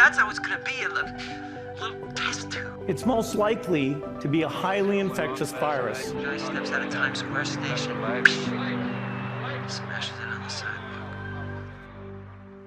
That's how it's gonna be, a little test tube. It's most likely to be a highly infectious virus. Guy steps out of Times Square station, smashes it on the sidewalk.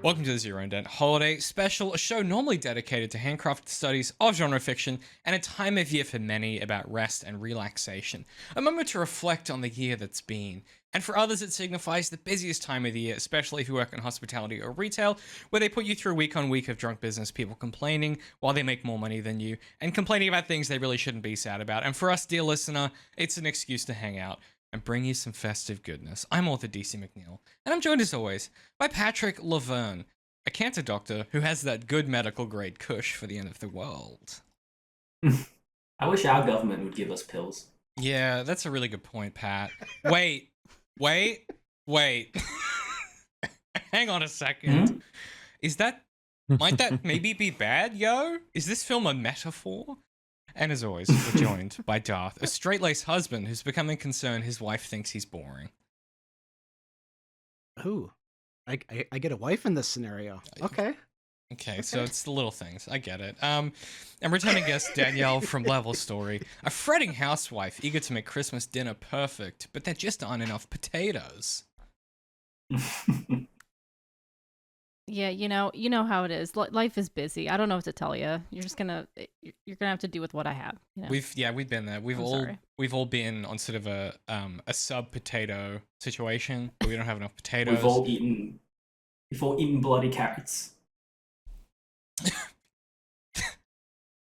Welcome to the Zero Indent Holiday Special, a show normally dedicated to handcrafted studies of genre fiction and a time of year for many about rest and relaxation. A moment to reflect on the year that's been. And for others, it signifies the busiest time of the year, especially if you work in hospitality or retail, where they put you through week on week of drunk business people complaining while they make more money than you, and complaining about things they really shouldn't be sad about. And for us, dear listener, it's an excuse to hang out and bring you some festive goodness. I'm author DC McNeil, and I'm joined as always by Patrick Laverne, a cancer doctor who has that good medical grade kush for the end of the world. I wish our government would give us pills. Yeah, that's a really good point, Pat. Wait. Hang on a second. Might that maybe be bad, yo? Is this film a metaphor? And as always, we're joined by Darth, a straight-laced husband who's becoming concerned his wife thinks he's boring. Ooh, I get a wife in this scenario. Okay. Okay, so it's the little things. I get it. And returning guest Danielle from Level Story, a fretting housewife eager to make Christmas dinner perfect, but there just aren't enough potatoes. Yeah, you know how it is. Life is busy. I don't know what to tell you. You're gonna have to do with what I have. You know? We've been there. We've all been on sort of a sub potato situation where we don't have enough potatoes. We've all eaten bloody carrots.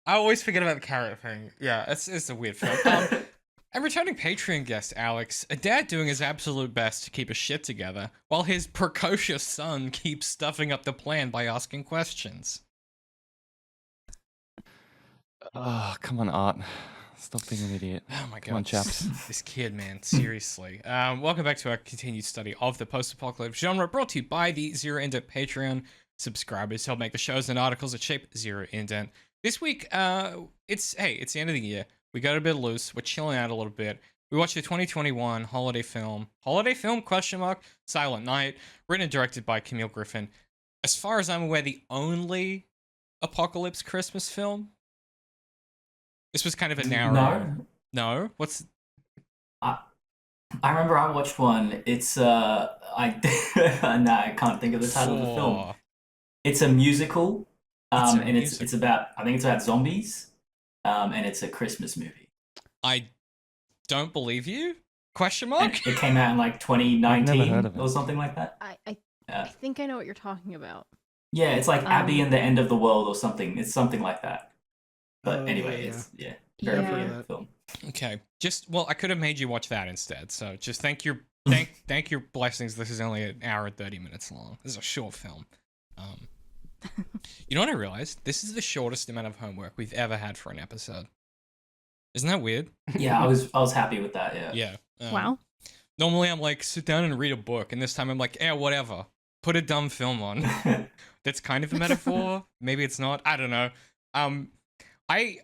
I always forget about the carrot thing. Yeah, it's a weird film. And returning Patreon guest Alex, a dad doing his absolute best to keep his shit together, while his precocious son keeps stuffing up the plan by asking questions. Oh, come on, Art. Stop being an idiot. Oh my god. Come on, chaps. This kid, man. Seriously. Welcome back to our continued study of the post-apocalypse genre, brought to you by the Zero Indent Patreon subscribers. Help make the shows and articles that shape Zero Indent. This week, it's the end of the year. We got a bit loose. We're chilling out a little bit. We watched the 2021 holiday film, Silent Night, written and directed by Camille Griffin. As far as I'm aware, the only apocalypse Christmas film. This was kind of a narrow. No? What's... I remember I watched one. It's, I can't think of the title of the film. It's a musical. It's about zombies. And it's a Christmas movie. I don't believe you? Question mark? And it came out in like 2019 Never heard of it. or something like that. I think I know what you're talking about. Yeah, it's like Abby and the End of the World or something. It's something like that. But anyway, it's very weird film. Okay. I could have made you watch that instead. So just thank your blessings. This is only an hour and 30 minutes long. This is a short film. You know what I realized? This is the shortest amount of homework we've ever had for an episode. Isn't that weird? Yeah, I was happy with that. Yeah. Yeah. Wow. Normally I'm like, sit down and read a book, and this time I'm like, whatever. Put a dumb film on. That's kind of a metaphor. Maybe it's not. I don't know. I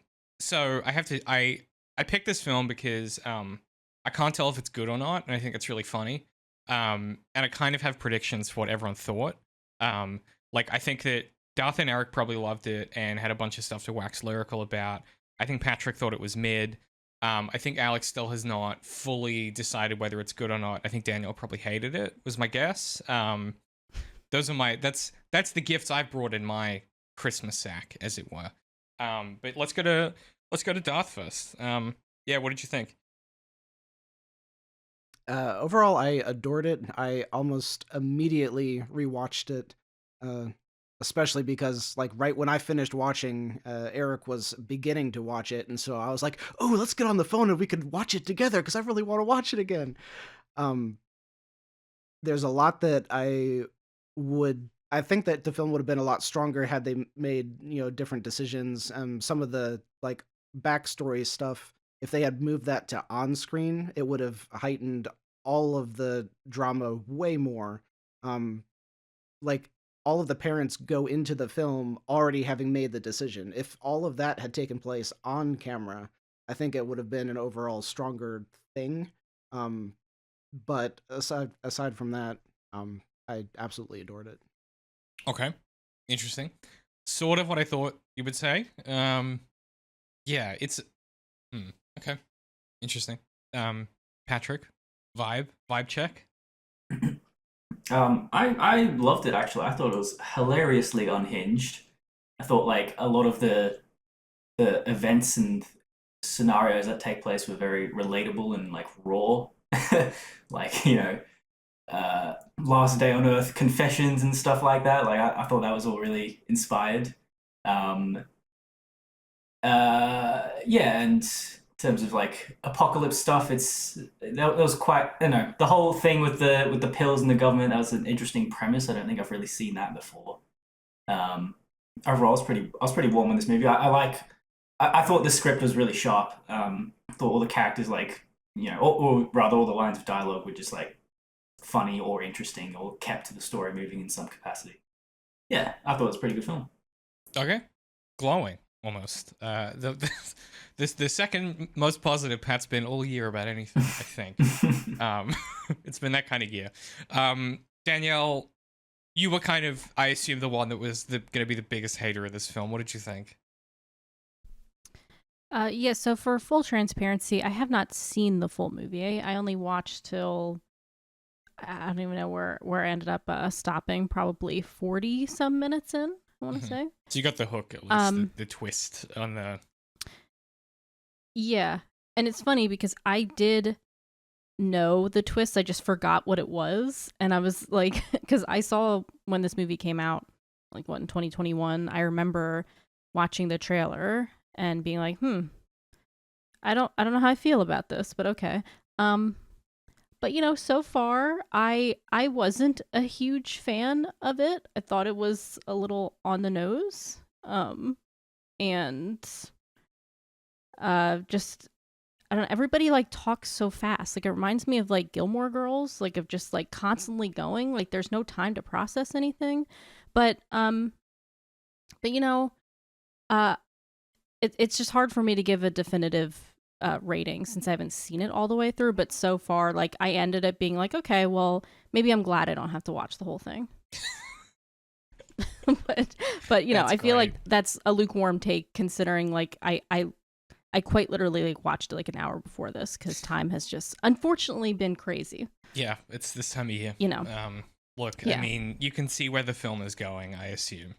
picked this film because I can't tell if it's good or not, and I think it's really funny. And I kind of have predictions for what everyone thought. I think that Darth and Eric probably loved it and had a bunch of stuff to wax lyrical about. I think Patrick thought it was mid. I think Alex still has not fully decided whether it's good or not. I think Daniel probably hated it, was my guess. That's the gifts I've brought in my Christmas sack, as it were. But let's go to Darth first. What did you think? Overall, I adored it. I almost immediately rewatched it. Especially because, right when I finished watching, Eric was beginning to watch it, and so I was like, "Oh, let's get on the phone and we could watch it together because I really want to watch it again." There's a lot that I think that the film would have been a lot stronger had they made different decisions. Some of the backstory stuff, if they had moved that to on screen, it would have heightened all of the drama way more. All of the parents go into the film already having made the decision. If all of that had taken place on camera, I think it would have been an overall stronger thing. But aside from that, I absolutely adored it. Okay, interesting. sort of what I thought you would say. Yeah, it's okay, interesting. Patrick, vibe check. I loved it actually. I thought it was hilariously unhinged. I thought like a lot of the events and scenarios that take place were very relatable and like raw. Like, last day on Earth confessions and stuff like that. Like I thought that was all really inspired. Yeah, and in terms of like apocalypse stuff, that was quite, the whole thing with the pills and the government. That was an interesting premise. I don't think I've really seen that before. Overall, I was pretty warm on this movie. I thought the script was really sharp. I thought all the characters, like, or rather all the lines of dialogue were just like funny or interesting or kept the story moving in some capacity. Yeah, I thought it was a pretty good film. Okay, glowing almost. The second most positive Pat's been all year about anything, I think. It's been that kind of year. Danielle, you were kind of, I assume, the one that was going to be the biggest hater of this film. What did you think? Yeah, so for full transparency, I have not seen the full movie. I only watched till, I don't even know where I ended up stopping, probably 40 some minutes in, I want to say. So you got the hook, at least, the twist on the... Yeah, and it's funny because I did know the twist, I just forgot what it was, and I was like, because I saw when this movie came out, like what, in 2021, I remember watching the trailer and being like, I don't know how I feel about this, but okay. But so far I wasn't a huge fan of it. I thought it was a little on the nose. And just, I don't know, everybody like talks so fast. Like it reminds me of like Gilmore Girls, like of just like constantly going, like there's no time to process anything. But it's just hard for me to give a definitive rating since I haven't seen it all the way through. But so far, like I ended up being like, okay, well, maybe I'm glad I don't have to watch the whole thing. but That's I feel great. like that's a lukewarm take considering like I quite literally like watched it like an hour before this because time has just unfortunately been crazy. Yeah, it's this time of year. Look, Yeah. I mean, you can see where the film is going, I assume.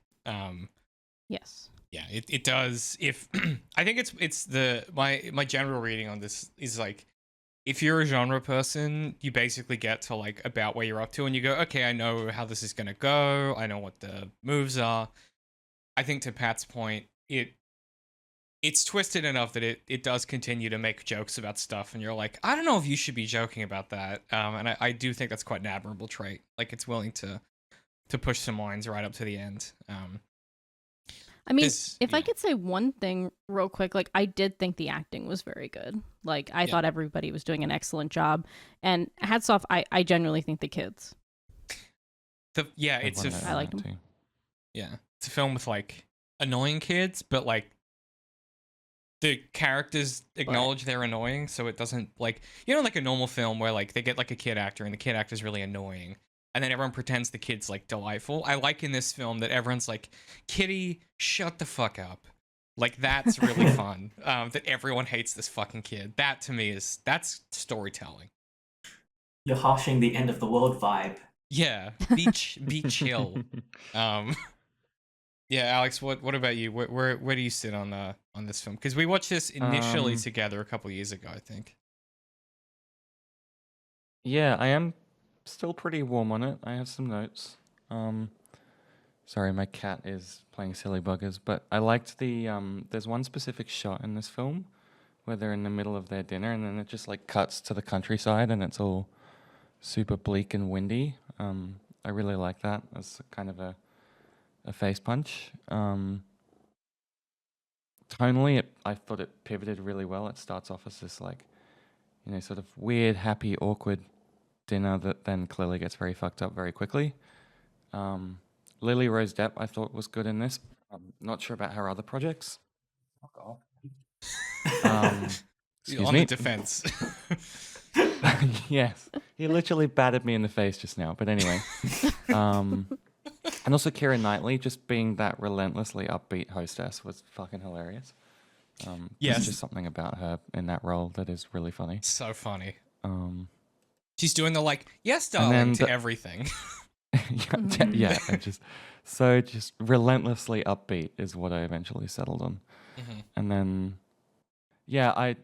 Yes. Yeah, it does. If I think it's my general reading on this is like, if you're a genre person, you basically get to like about where you're up to, and you go, okay, I know how this is gonna go. I know what the moves are. I think to Pat's point, it's twisted enough that it does continue to make jokes about stuff, and you're like, I don't know if you should be joking about that. And I do think that's quite an admirable trait. Like it's willing to push some lines right up to the end. I mean, if I yeah. could say one thing real quick, like I did think the acting was very good. Like I thought everybody was doing an excellent job, and hats off. I genuinely think the kids. I liked them. Too. Yeah, it's a film with like annoying kids, but like the characters acknowledge they're annoying, so it doesn't like like a normal film where like they get like a kid actor and the kid actor's really annoying, and then everyone pretends the kid's like delightful. I like in this film that everyone's like, Kitty, shut the fuck up. Like that's really fun. That everyone hates this fucking kid. That to me that's storytelling. You're harshing the end of the world vibe. Yeah, be chill. Yeah, Alex, what about you? Where do you sit on this film? Because we watched this initially together a couple years ago, I think. Yeah, I am still pretty warm on it. I have some notes. Sorry, my cat is playing silly buggers, but I liked there's one specific shot in this film where they're in the middle of their dinner and then it just like cuts to the countryside and it's all super bleak and windy. I really like that as kind of a face punch. Tonally, I thought it pivoted really well. It starts off as this like, sort of weird, happy, awkward dinner that then clearly gets very fucked up very quickly. Lily Rose Depp, I thought was good in this. I'm not sure about her other projects. Fuck off. Excuse On me. the defense. Yes, he literally battered me in the face just now. But anyway, And also Keira Knightley just being that relentlessly upbeat hostess was fucking hilarious. Yes. There's just something about her in that role that is really funny. So funny. Um, She's doing the like, yes, and darling, then to everything. yeah, and just relentlessly upbeat is what I eventually settled on. Mhm. And then, yeah,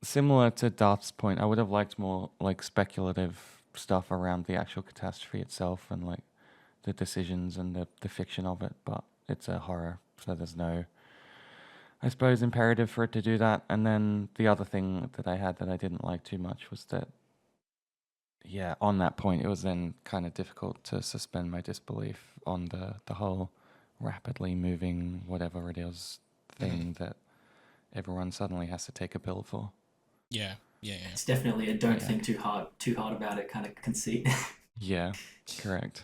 similar to Darth's point, I would have liked more like speculative stuff around the actual catastrophe itself and like the decisions and the fiction of it, but it's a horror, so there's no, I suppose, imperative for it to do that. And then the other thing that I had that I didn't like too much was that, yeah, on that point, it was then kind of difficult to suspend my disbelief on the whole rapidly moving whatever it is thing that everyone suddenly has to take a pill for. Yeah. It's definitely a don't think too hard about it kind of conceit. Yeah, correct.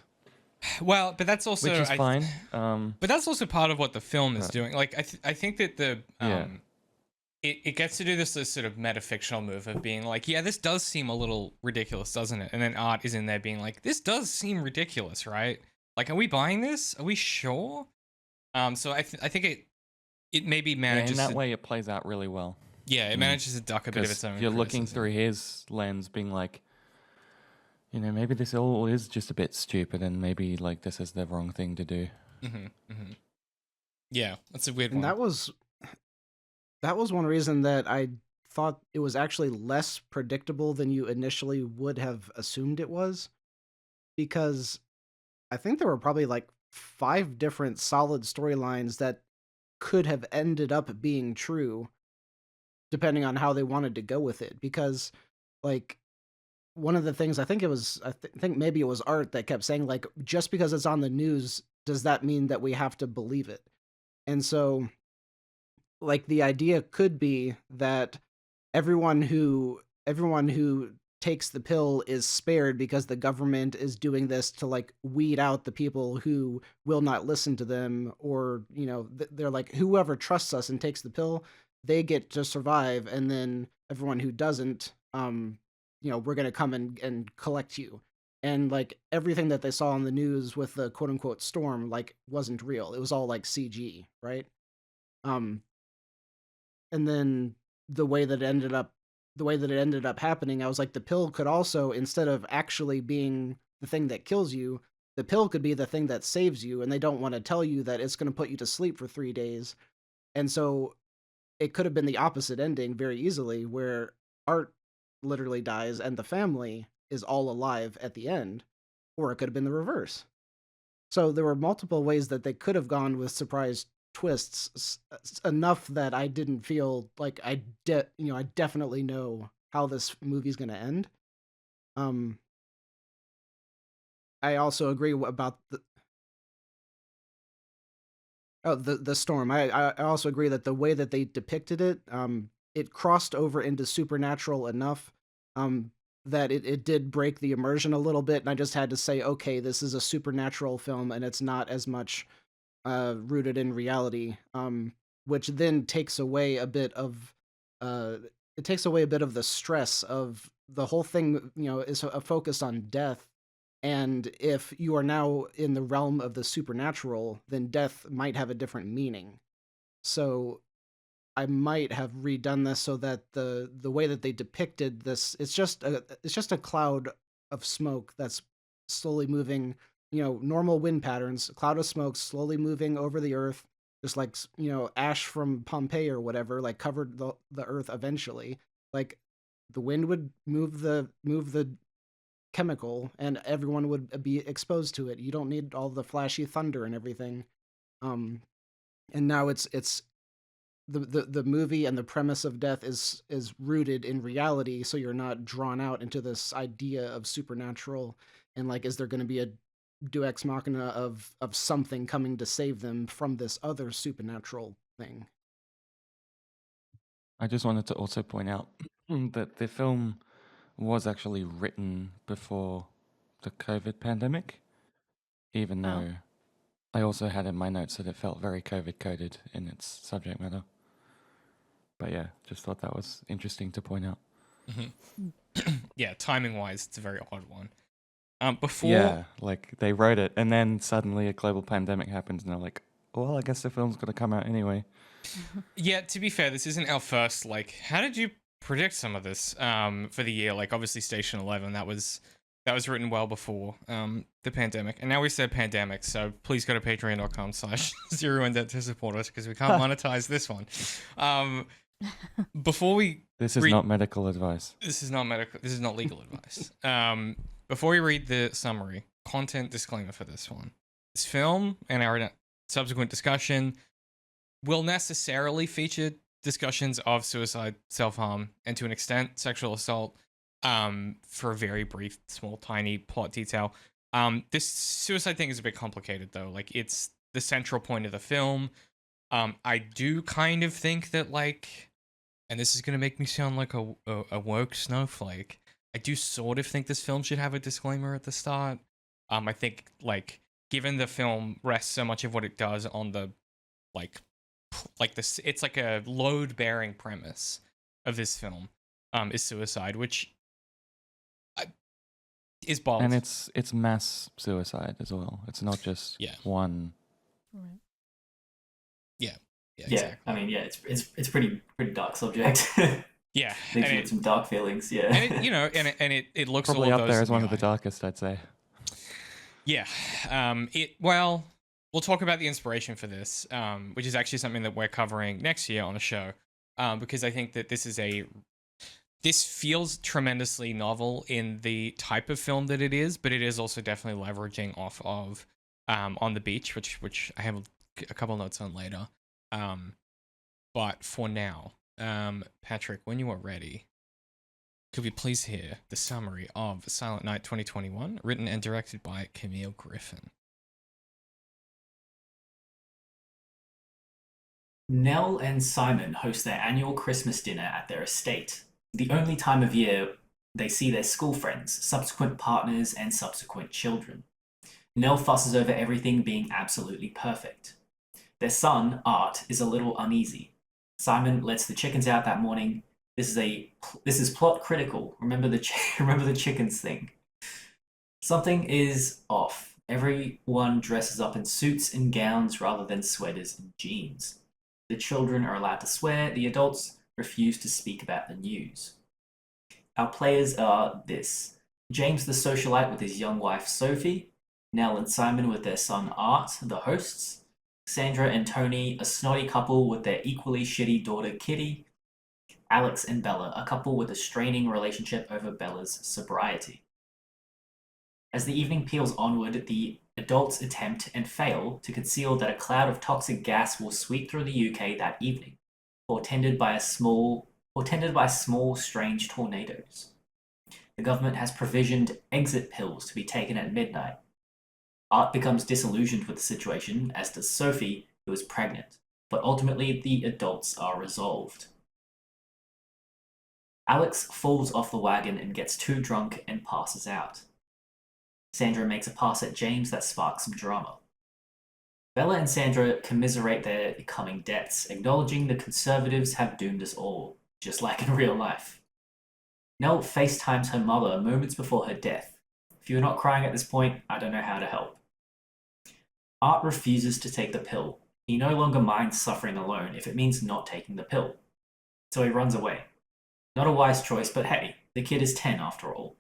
Well, but that's also Which is fine. But that's also part of what the film is doing. Like, I think that Yeah. it gets to do this sort of metafictional move of being like, yeah, this does seem a little ridiculous, doesn't it? And then Art is in there being like, this does seem ridiculous, right? Like, are we buying this? Are we sure? So I think it maybe manages. In that way, it plays out really well. Yeah, it manages to duck a bit of its 'Cause own. you're looking criticism. through his lens, being like, you know, maybe this all is just a bit stupid, and maybe like this is the wrong thing to do. Yeah, that's a weird And one. that was one reason that I thought it was actually less predictable than you initially would have assumed it was, because I think there were probably like 5 different solid storylines that could have ended up being true depending on how they wanted to go with it. Because like one of the things, I think think maybe it was Art that kept saying like, just because it's on the news does that mean that we have to believe it? And so like the idea could be that everyone who takes the pill is spared because the government is doing this to like weed out the people who will not listen to them, or they're like, whoever trusts us and takes the pill, they get to survive, and then everyone who doesn't, we're going to come and collect you. And like everything that they saw on the news with the quote unquote storm like wasn't real. It was all like CG, right? um and then the way that it ended up happening, I was like, the pill could also, instead of actually being the thing that kills you, the pill could be the thing that saves you, and they don't want to tell you that it's going to put you to sleep for 3 days. And so it could have been the opposite ending very easily, where Art literally dies and the family is all alive at the end, or it could have been the reverse. So there were multiple ways that they could have gone with surprise twists, enough that I didn't feel like I definitely know how this movie's going to end. I also agree about the storm. I also agree that the way that they depicted it, it crossed over into supernatural enough that it did break the immersion a little bit, and I just had to say, okay, this is a supernatural film, and it's not as much rooted in reality, which then takes away a bit of the stress of the whole thing. Is a focus on death, and if you are now in the realm of the supernatural, then death might have a different meaning. So I might have redone this so that the way that they depicted this, it's just a cloud of smoke that's slowly moving, normal wind patterns, a cloud of smoke slowly moving over the earth, just like, ash from Pompeii or whatever, like covered the earth eventually. Like the wind would move the chemical and everyone would be exposed to it. You don't need all the flashy thunder and everything. And now it's the movie and the premise of death is rooted in reality, so you're not drawn out into this idea of supernatural and like, is there going to be a deus ex machina of something coming to save them from this other supernatural thing. I just wanted to also point out that the film was actually written before the COVID pandemic, even though I also had in my notes that it felt very COVID coded in its subject matter. But yeah, just thought that was interesting to point out. Yeah, timing wise, it's a very odd one. Before Yeah, like they wrote it, and then suddenly a global pandemic happens, and they're like, "Well, I guess the film's gonna come out anyway." Yeah, to be fair, this isn't our first, like, how did you predict some of this for the year? Like, obviously Station 11, that was written well before the pandemic. And now we said pandemic, so please go to patreon.com/ZeroIndent to support us, because we can't monetize this one. Before we This is not medical advice. This is not legal advice. Before we read the summary, content disclaimer for this one. This film and our subsequent discussion will necessarily feature discussions of suicide, self-harm, and to an extent, sexual assault, for a very brief, small, tiny plot detail. This suicide thing is a bit complicated, though. Like, it's the central point of the film. I do kind of think that, like, and this is going to make me sound like a woke snowflake, I do sort of think this film should have a disclaimer at the start. I think, like, given the film rests so much of what it does on the, like this, it's like a load-bearing premise of this film, is suicide, which is bold. And it's mass suicide as well. It's not just one. Right. Yeah, exactly. I mean, it's pretty dark subject. Yeah, Makes you with some dark feelings. Yeah, and it, you know, and it looks probably all of up those there as in one the of the eye. darkest, I'd say. Yeah. Well, we'll talk about the inspiration for this, which is actually something that we're covering next year on the show, because I think that this feels tremendously novel in the type of film that it is, but it is also definitely leveraging off of On the Beach, which I have a couple notes on later. But for now, Patrick, when you are ready, could we please hear the summary of Silent Night 2021, written and directed by Camille Griffin? Nell and Simon host their annual Christmas dinner at their estate, the only time of year they see their school friends, subsequent partners, and subsequent children. Nell fusses over everything being absolutely perfect. Their son, Art, is a little uneasy. Simon lets the chickens out that morning. This is plot critical. Remember the chickens thing. Something is off. Everyone dresses up in suits and gowns rather than sweaters and jeans. The children are allowed to swear. The adults refuse to speak about the news. Our players are this: James the socialite with his young wife Sophie, Nell and Simon with their son Art, the hosts, Sandra and Tony, a snotty couple with their equally shitty daughter Kitty, Alex and Bella, a couple with a straining relationship over Bella's sobriety. As the evening peels onward, the adults attempt and fail to conceal that a cloud of toxic gas will sweep through the UK that evening, portended by small, strange tornadoes. The government has provisioned exit pills to be taken at midnight. Art becomes disillusioned with the situation, as does Sophie, who is pregnant, but ultimately the adults are resolved. Alex falls off the wagon and gets too drunk and passes out. Sandra makes a pass at James that sparks some drama. Bella and Sandra commiserate their coming deaths, acknowledging the Conservatives have doomed us all, just like in real life. Nell FaceTimes her mother moments before her death. If you're not crying at this point, I don't know how to help. Art refuses to take the pill. He no longer minds suffering alone if it means not taking the pill. So he runs away. Not a wise choice, but hey, the kid is 10 after all.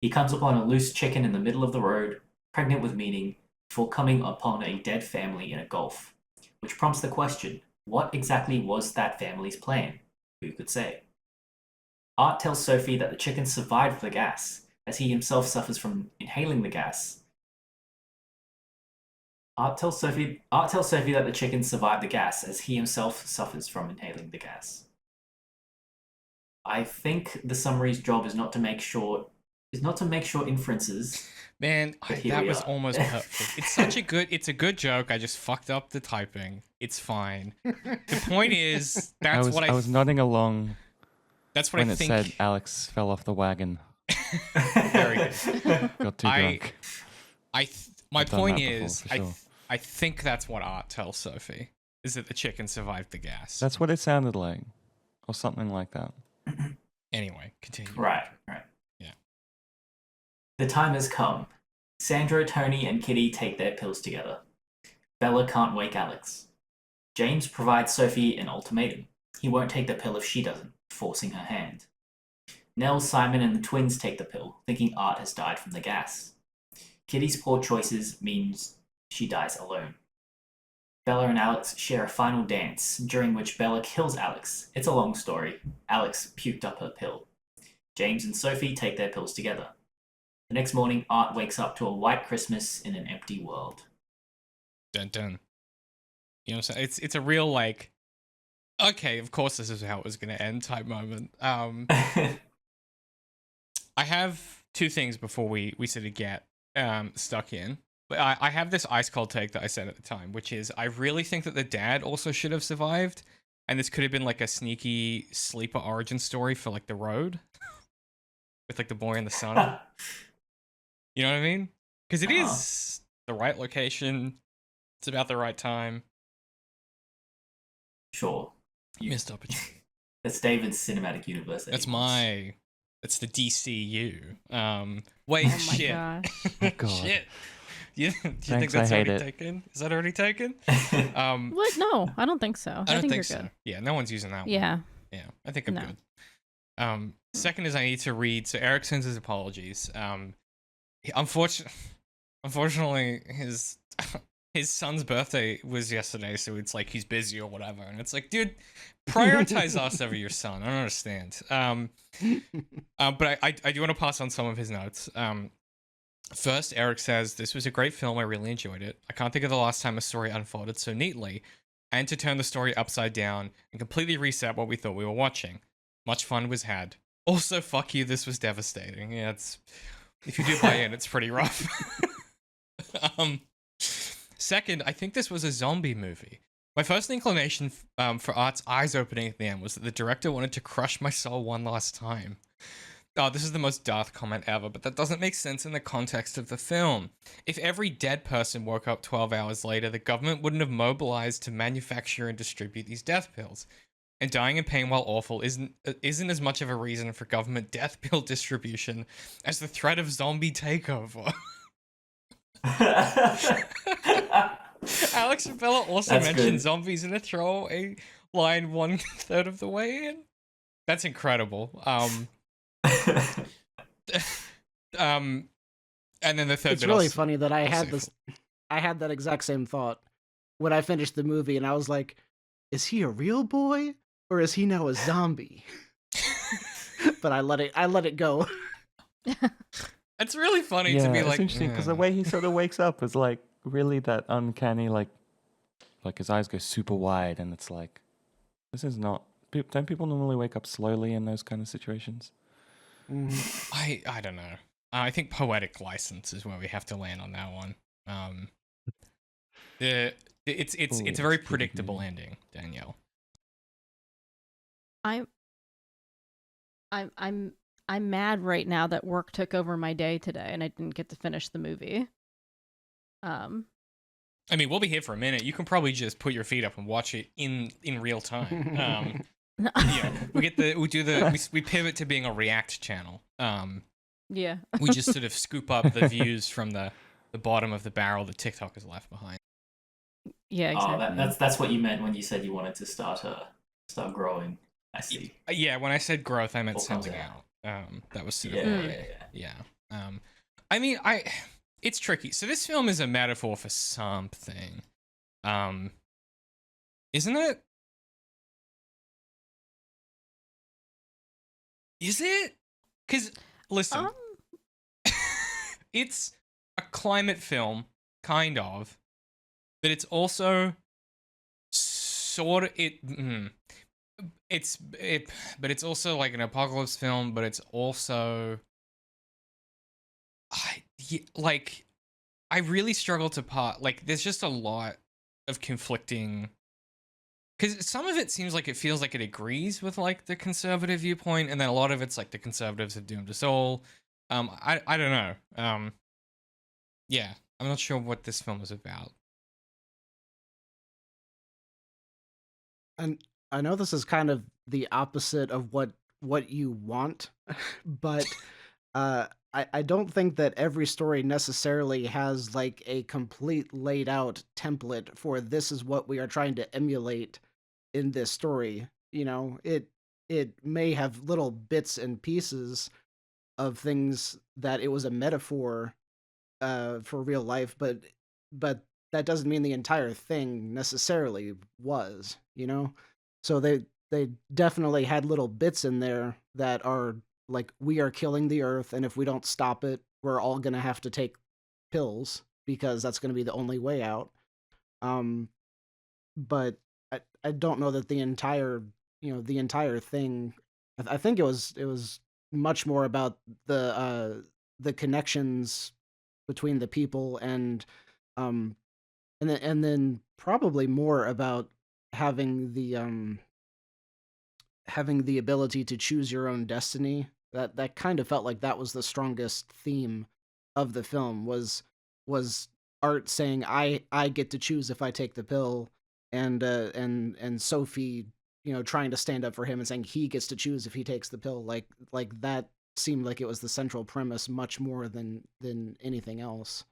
He comes upon a loose chicken in the middle of the road, pregnant with meaning, before coming upon a dead family in a gulf, which prompts the question, what exactly was that family's plan? Who could say? Art tells Sophie that the chicken survived the gas, as he himself suffers from inhaling the gas. Art tells Sophie that the chicken survived the gas, as he himself suffers from inhaling the gas. I think the summary's job is not to make short inferences. Man, that was almost perfect. It's a good joke. I just fucked up the typing. It's fine. The point is, I was nodding along. That's what when I it think. Said Alex fell off the wagon. Very good. Got too drunk. My point is, before, sure. I think that's what Art tells Sophie, is that the chicken survived the gas. That's what it sounded like, or something like that. Anyway, continue. Right. Yeah. The time has come. Sandra, Tony, and Kitty take their pills together. Bella can't wake Alex. James provides Sophie an ultimatum. He won't take the pill if she doesn't, forcing her hand. Nell, Simon, and the twins take the pill, thinking Art has died from the gas. Kitty's poor choices means she dies alone. Bella and Alex share a final dance, during which Bella kills Alex. It's a long story. Alex puked up her pill. James and Sophie take their pills together. The next morning, Art wakes up to a white Christmas in an empty world. Dun dun. You know what I'm saying? It's a real, like, okay, of course this is how it was going to end type moment. I have two things before we sort of get stuck in. But I have this ice cold take that I said at the time, which is I really think that the dad also should have survived. And this could have been like a sneaky sleeper origin story for like The Road. With like the boy and the son. You know what I mean? Because it is the right location. It's about the right time. Sure. Missed opportunity. That's David's cinematic universe. That's the DCU. Wait, Oh my shit. gosh. Oh, God. Shit. Do you think Thanks, that's I hate already it. taken? Is that already taken? What? No, I don't think so. I don't think you're so. good. Yeah, no one's using that one. Yeah. Yeah, I think I'm No. good. Second is I need to read. So Eric sends his apologies. Unfortunately, his son's birthday was yesterday, so it's like he's busy or whatever, and it's like, dude, prioritize us over your son. I don't understand. But I do want to pass on some of his notes. First, Eric says, this was a great film. I really enjoyed it. I can't think of the last time a story unfolded so neatly, and to turn the story upside down and completely reset what we thought we were watching. Much fun was had. Also, fuck you, this was devastating. Yeah, if you do buy in, it's pretty rough. Second, I think this was a zombie movie. My first inclination for Art's eyes opening at the end was that the director wanted to crush my soul one last time. Oh, this is the most Darth comment ever, but that doesn't make sense in the context of the film. If every dead person woke up 12 hours later, the government wouldn't have mobilized to manufacture and distribute these death pills. And dying in pain while awful isn't as much of a reason for government death pill distribution as the threat of zombie takeover. Alex and Bella also mentioned zombies in a throwaway line 1/3 of the way in. That's incredible. And then the third It's bit really also- funny that I had also- that exact same thought when I finished the movie, and I was like, is he a real boy or is he now a zombie? But I let it go. It's really funny Yeah, to be it's like, interesting because the way he sort of wakes up is like really that uncanny, like his eyes go super wide, and it's like, this is not. Don't people normally wake up slowly in those kind of situations? I don't know. I think poetic license is where we have to land on that one. It's a very it's pretty predictable good. ending, Danielle. I'm mad right now that work took over my day today and I didn't get to finish the movie. I mean, we'll be here for a minute. You can probably just put your feet up and watch it in real time. Yeah, we pivot to being a React channel. Yeah. We just sort of scoop up the views from the bottom of the barrel that TikTok has left behind. Yeah, exactly. Oh, that's what you meant when you said you wanted to start growing. I see. Yeah, when I said growth, I meant What comes something out. out. That was sort Yeah, of yeah. I mean, it's tricky. So this film is a metaphor for something, isn't it? Is it? Because listen, it's a climate film, kind of, but it's also sort of but it's also like an apocalypse film, but it's also I really struggle to there's just a lot of conflicting, because some of it seems like it feels like it agrees with like the conservative viewpoint, and then a lot of it's like the conservatives have doomed us all. I don't know. Yeah, I'm not sure what this film is about. And I know this is kind of the opposite of what you want, but I don't think that every story necessarily has like a complete laid out template for this is what we are trying to emulate in this story. You know, it may have little bits and pieces of things that it was a metaphor for real life, but that doesn't mean the entire thing necessarily was, you know? So they definitely had little bits in there that are like we are killing the earth, and if we don't stop it, we're all gonna have to take pills because that's gonna be the only way out. Um, but I don't know that the entire the entire thing. I think it was much more about the connections between the people um and then probably more about having the ability to choose your own destiny. That kind of felt like that was the strongest theme of the film was Art saying I get to choose if I take the pill, and Sophie trying to stand up for him and saying he gets to choose if he takes the pill. Like that seemed like it was the central premise much more than anything else.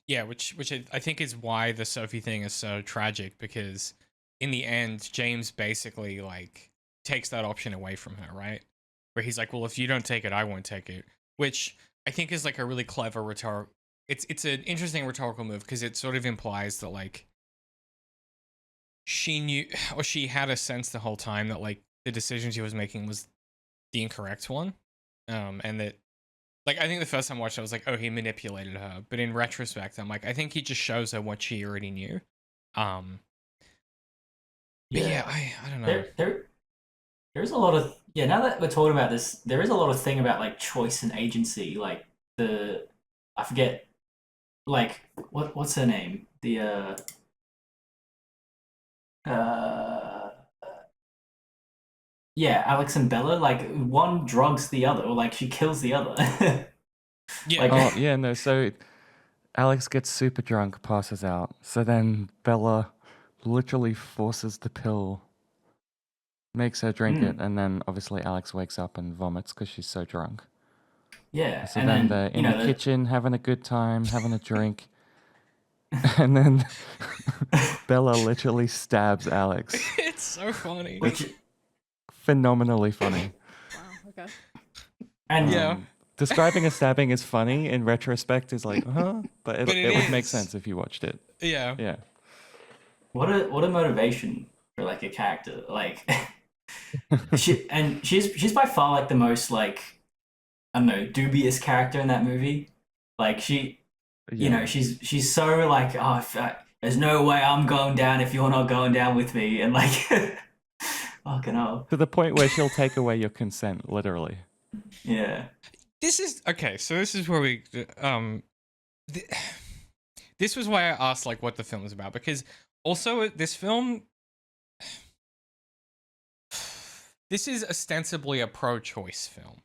Yeah, which I think is why the Sophie thing is so tragic, because in the end, James basically like takes that option away from her, right? Where he's like, "Well, if you don't take it, I won't take it," which I think is like a really clever rhetorical. It's an interesting rhetorical move because it sort of implies that like she knew or she had a sense the whole time that like the decision she was making was the incorrect one, and that like I think the first time I watched it, I was like, oh, he manipulated her. But in retrospect, I'm like, I think he just shows her what she already knew. But yeah, I don't know. There's a lot of now that we're talking about this, there is a lot of thing about like choice and agency. Like I forget like what's her name? The uh yeah, Alex and Bella, like one drugs the other, or like she kills the other. Yeah. Like Oh, yeah, no, so Alex gets super drunk, passes out. So then Bella literally forces the pill, makes her drink it, and then obviously Alex wakes up and vomits because she's so drunk. yeah, So and then then they're in the kitchen having a good time, having a drink. And then Bella literally stabs Alex. It's so funny. which Phenomenally funny. Wow. Okay. and Yeah. Describing a stabbing as funny in retrospect is like, huh? But But it would make is. sense if you watched it. Yeah. Yeah. what a motivation for like a character. Like she's by far like the most like I don't know dubious character in that movie. Like Yeah. she's so like there's no way I'm going down if you're not going down with me, and like fucking hell. To the point where she'll take away your consent, literally. Yeah. This is okay. So this is where we this was why I asked like what the film was about, because also this film this is ostensibly a pro-choice film.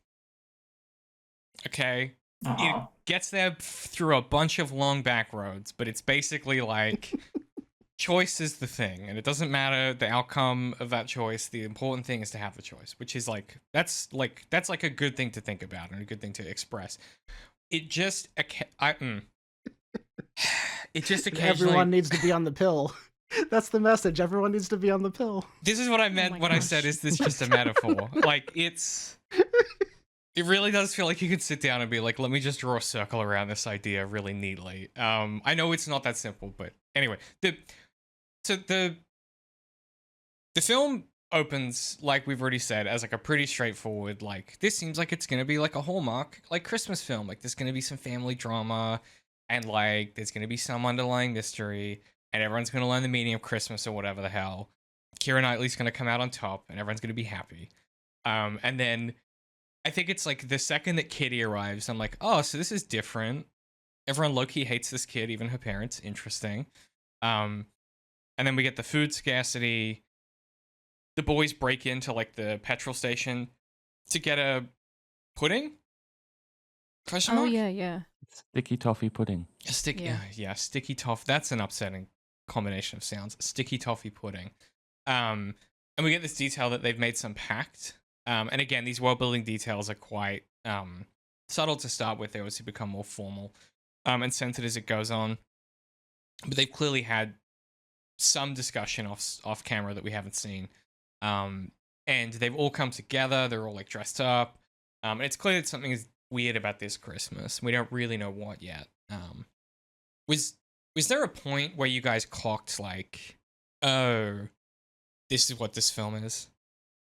Okay? It gets there through a bunch of long back roads, but it's basically like choice is the thing, and it doesn't matter the outcome of that choice. The important thing is to have the choice, which is like that's like a good thing to think about and a good thing to express. It just it just occasionally Everyone needs to be on the pill. That's the message. Everyone needs to be on the pill. This is what I meant when I said, is this just a metaphor? Like, it really does feel like you could sit down and be like, let me just draw a circle around this idea really neatly. I know it's not that simple, but anyway, the film opens, like we've already said, as like a pretty straightforward, like, this seems like it's gonna be like a Hallmark, like, Christmas film. Like, there's gonna be some family drama, and like, there's gonna be some underlying mystery, and everyone's gonna learn the meaning of Christmas or whatever the hell. Keira Knightley's gonna come out on top, and everyone's gonna be happy. And then I think it's like the second that Kitty arrives, I'm like, oh, so this is different. Everyone low-key hates this kid, even her parents. Interesting. And then we get the food scarcity. The boys break into like the petrol station to get a pudding? Question mark? Oh yeah. Sticky toffee pudding. Sticky toffee. That's an upsetting combination of sounds. Sticky toffee pudding. And we get this detail that they've made some pact And again, these world building details are quite subtle to start with. They obviously become more formal and centered as it goes on. But they've clearly had some discussion off camera that we haven't seen. And they've all come together. They're all like dressed up. And it's clear that something is weird about this Christmas. We don't really know what yet. Was there a point where you guys clocked like, oh, this is what this film is?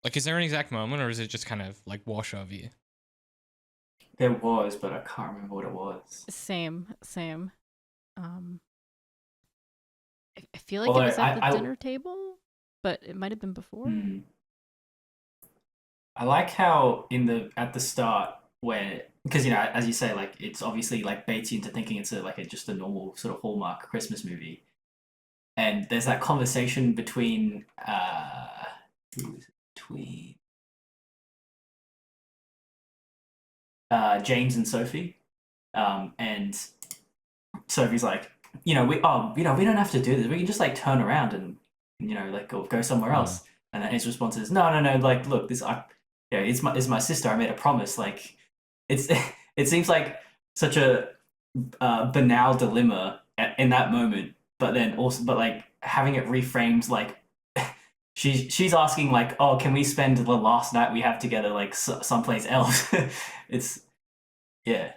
Like, is there an exact moment, or is it just kind of like wash over you? There was, but I can't remember what it was. Same. I feel like it was at the dinner table, but it might have been before. I like how at the start, where, because, you know, as you say, like, it's obviously like baits you into thinking it's just a normal sort of Hallmark Christmas movie, and there's that conversation between James and Sophie, and Sophie's like, we don't have to do this. We can just like turn around and like go somewhere else. And then his response is, no, like, look, it's my sister. I made a promise. Like, it seems like such a banal dilemma in that moment, but like having it reframed, like she's asking like, oh, can we spend the last night we have together like someplace else? It's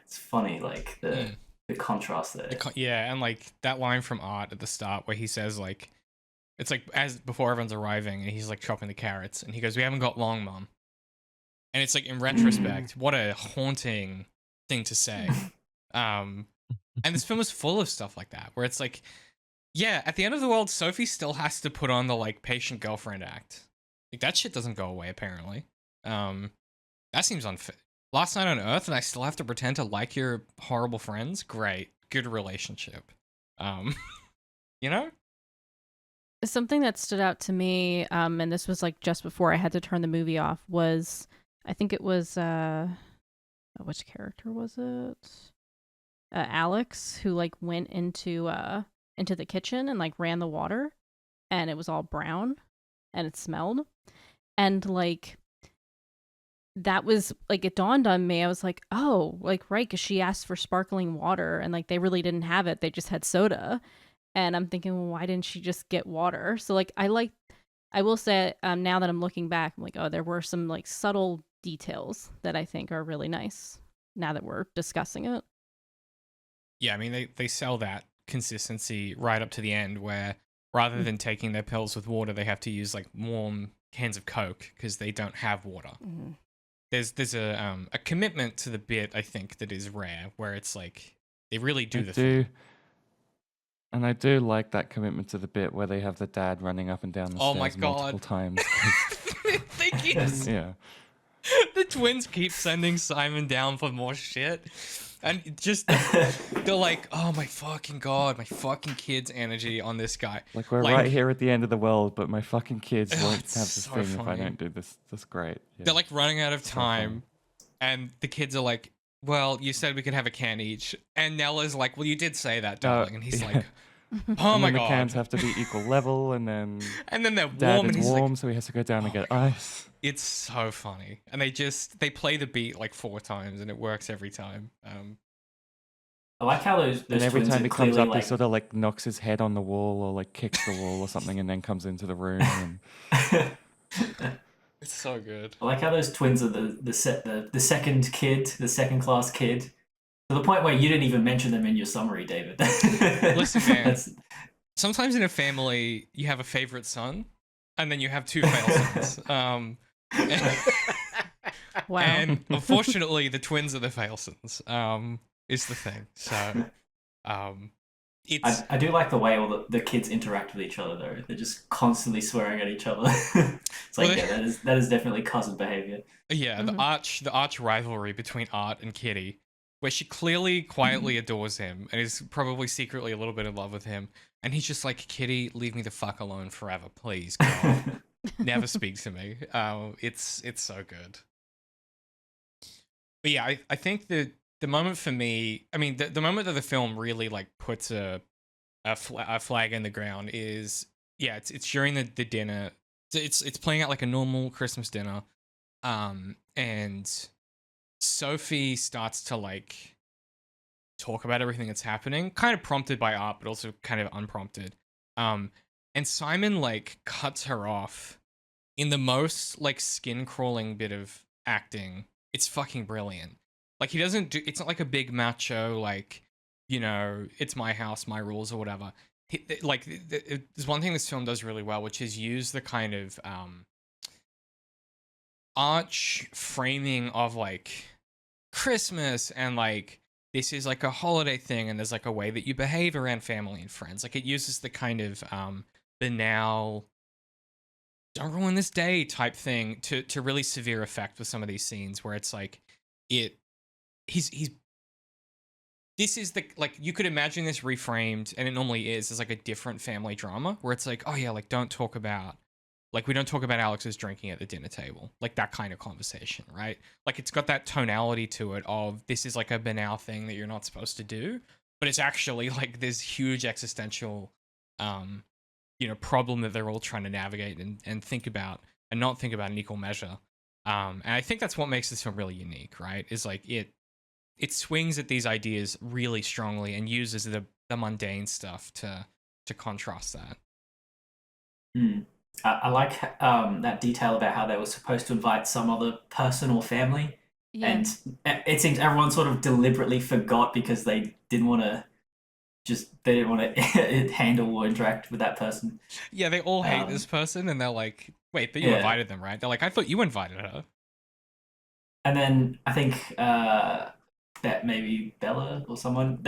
funny, like the contrast there. And like that line from Art at the start where he says like, it's like as before everyone's arriving and he's like chopping the carrots and he goes, "We haven't got long, Mom." And it's like, in retrospect, what a haunting thing to say. And this film is full of stuff like that, where it's like, yeah, at the end of the world, Sophie still has to put on the like patient girlfriend act. Like that shit doesn't go away, apparently. That seems unfair. Last Night on Earth, and I still have to pretend to like your horrible friends? Great. Good relationship. You know? Something that stood out to me, and this was like just before I had to turn the movie off, was, I think it was, which character was it? Alex, who like went into the kitchen and like ran the water, and it was all brown and it smelled. And like, that was like, it dawned on me. I was like, oh, like, right, because she asked for sparkling water and like they really didn't have it. They just had soda. And I'm thinking, well, why didn't she just get water? So like, I will say, now that I'm looking back, I'm like, oh, there were some like subtle details that I think are really nice now that we're discussing it. Yeah, I mean, they sell that consistency right up to the end, where rather than taking their pills with water, they have to use like warm cans of Coke because they don't have water. Mm-hmm. There's a commitment to the bit, I think, that is rare, where it's like they really do the thing. And I do like that commitment to the bit where they have the dad running up and down the stairs multiple times. Yeah. The twins keep sending Simon down for more shit. And just, they're like, oh my fucking God, my fucking kid's energy on this guy. Like, we're right here at the end of the world, but my fucking kids won't have this so thing funny. if I don't do this. That's great. Yeah. They're like running out of time. And the kids are like, well, you said we could have a can each. And Nella's like, well, you did say that, darling. And he's like, oh my God. The cans have to be equal level, and then they're Dad warm, is and he's warm, like, so he has to go down and get ice. It's so funny. And they play the beat like 4 times, and it works every time. I like how those and every twins time are he comes up, like... he sort of like knocks his head on the wall or like kicks the wall or something, and then comes into the room. And... It's so good. I like how those twins are the second kid, the second class kid, to the point where you didn't even mention them in your summary, David. Listen, man. Sometimes in a family, you have a favorite son, and then you have 2 fail sons. Wow. And unfortunately, the twins are the fail sons. Is the thing. So, it's... I do like the way all the kids interact with each other, though. They're just constantly swearing at each other. It's like, that is definitely cousin behavior. Yeah, the arch rivalry between Art and Kitty, where she clearly quietly adores him and is probably secretly a little bit in love with him, and he's just like, Kitty, leave me the fuck alone forever, please, God. Never speak to me. It's so good. But yeah, I think the moment for me, I mean, the moment that the film really like puts a flag in the ground is, yeah, it's during the dinner. It's playing out like a normal Christmas dinner, And Sophie starts to like talk about everything that's happening, kind of prompted by art, but also kind of unprompted. And Simon like cuts her off in the most like skin crawling bit of acting. It's fucking brilliant. Like he doesn't do. It's not like a big macho like, you know, it's my house, my rules or whatever. There's one thing this film does really well, which is use the kind of arch framing of like Christmas and like this is like a holiday thing and there's like a way that you behave around family and friends. Like it uses the kind of banal don't ruin this day type thing to really severe effect with some of these scenes where it's like he's this is the like you could imagine this reframed, and it normally is as like a different family drama where it's like, oh yeah, like don't talk about like we don't talk about Alex's drinking at the dinner table, like that kind of conversation, right? Like it's got that tonality to it of this is like a banal thing that you're not supposed to do, but it's actually like this huge existential problem that they're all trying to navigate and think about and not think about in equal measure. And I think that's what makes this film really unique, right? Is like it swings at these ideas really strongly and uses the mundane stuff to contrast that. I like that detail about how they were supposed to invite some other person or family, and it seems everyone sort of deliberately forgot because they didn't want to handle or interact with that person. Yeah, they all hate this person, and they're like, "Wait, but you invited them, right?" They're like, "I thought you invited her." And then I think that maybe Bella or someone,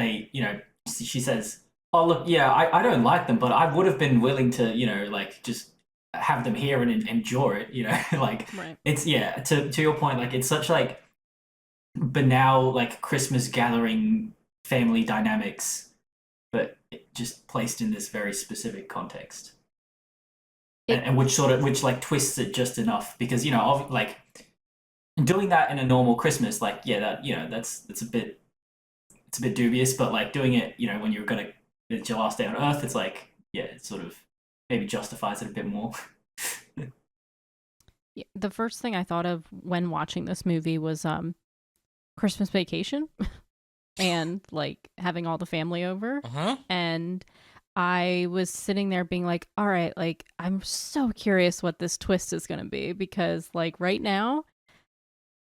she says, "Oh look, yeah, I don't like them, but I would have been willing to, like just have them here and enjoy it, like Right. it's to your point, like it's such like banal like Christmas gathering family dynamics, but just placed in this very specific context, and which like twists it just enough because like doing that in a normal Christmas, like that's a bit dubious, but like doing it when it's your last day on Earth, it's like it sort of maybe justifies it a bit more. Yeah, the first thing I thought of when watching this movie was Christmas Vacation and like having all the family over. And I was sitting there being like, all right, like I'm so curious what this twist is going to be because like right now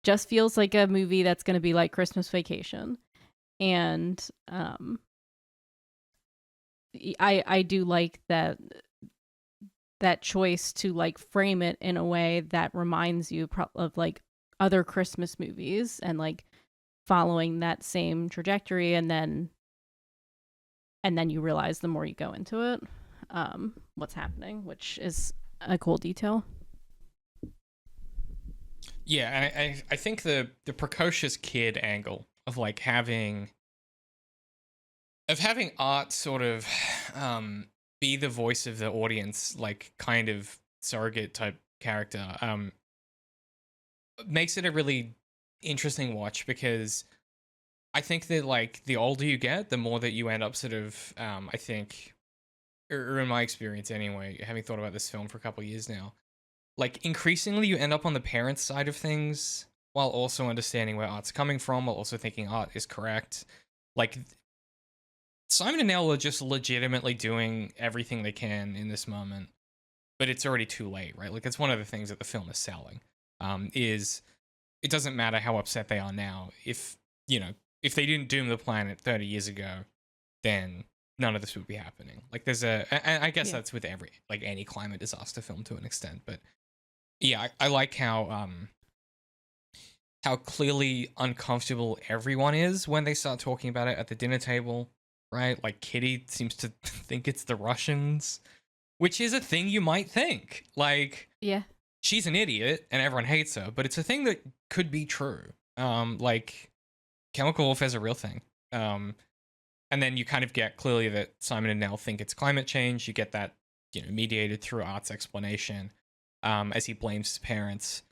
just feels like a movie that's going to be like Christmas Vacation. And I do like that choice to like frame it in a way that reminds you of like other Christmas movies and like following that same trajectory, and then you realize the more you go into it what's happening, which is a cool detail. Yeah, I think the precocious kid angle of like having art sort of be the voice of the audience, like kind of surrogate type character, makes it a really interesting watch because I think that like the older you get, the more that you end up sort of, I think, or in my experience anyway, having thought about this film for a couple of years now, like increasingly you end up on the parents' side of things while also understanding where art's coming from, while also thinking art is correct. Like Simon and Nell are just legitimately doing everything they can in this moment, but it's already too late, right? Like it's one of the things that the film is selling, is it doesn't matter how upset they are now. If they didn't doom the planet 30 years ago, then none of this would be happening. Like there's I guess that's with any climate disaster film to an extent, but yeah, I like how clearly uncomfortable everyone is when they start talking about it at the dinner table, right? Like Kitty seems to think it's the Russians, which is a thing you might think. Like, yeah, she's an idiot and everyone hates her, but it's a thing that could be true. Like chemical warfare is a real thing. And then you kind of get clearly that Simon and Nell think it's climate change. You get that, mediated through Art's explanation, as he blames his parents.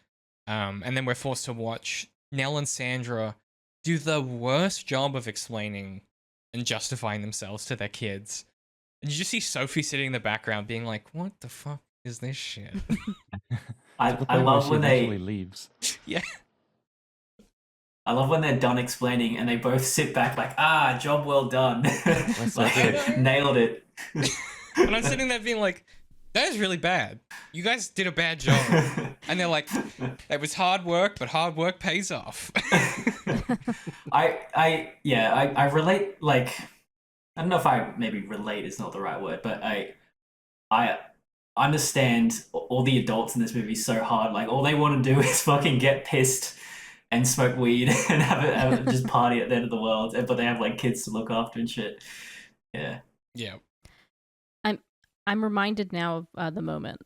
And then we're forced to watch Nell and Sandra do the worst job of explaining and justifying themselves to their kids. And you just see Sophie sitting in the background being like, what the fuck is this shit? To the I point where love she when eventually they leaves. Yeah. I love when they're done explaining and they both sit back like, job well done. so Like, good. nailed it. And I'm sitting there being like, that is really bad. You guys did a bad job. And they're like, it was hard work, but hard work pays off. I relate, like, I don't know if I maybe relate is not the right word, but I understand all the adults in this movie so hard. Like, all they want to do is fucking get pissed and smoke weed and have it just party at the end of the world, but they have like kids to look after and shit. Yeah. Yeah. I'm reminded now of the moment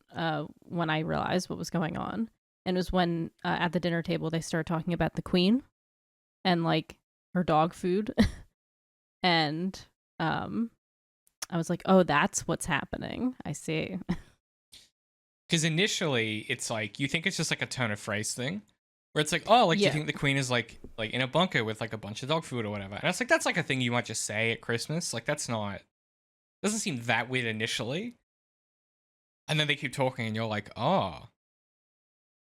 when I realized what was going on, and it was when at the dinner table they started talking about the queen and like her dog food, and I was like, oh, that's what's happening. I see. Because initially it's like you think it's just like a tone of phrase thing, where it's like, oh, like you think the queen is like in a bunker with like a bunch of dog food or whatever, and it's like that's like a thing you might just say at Christmas. Like that's not. Doesn't seem that weird initially. And then they keep talking and you're like, oh,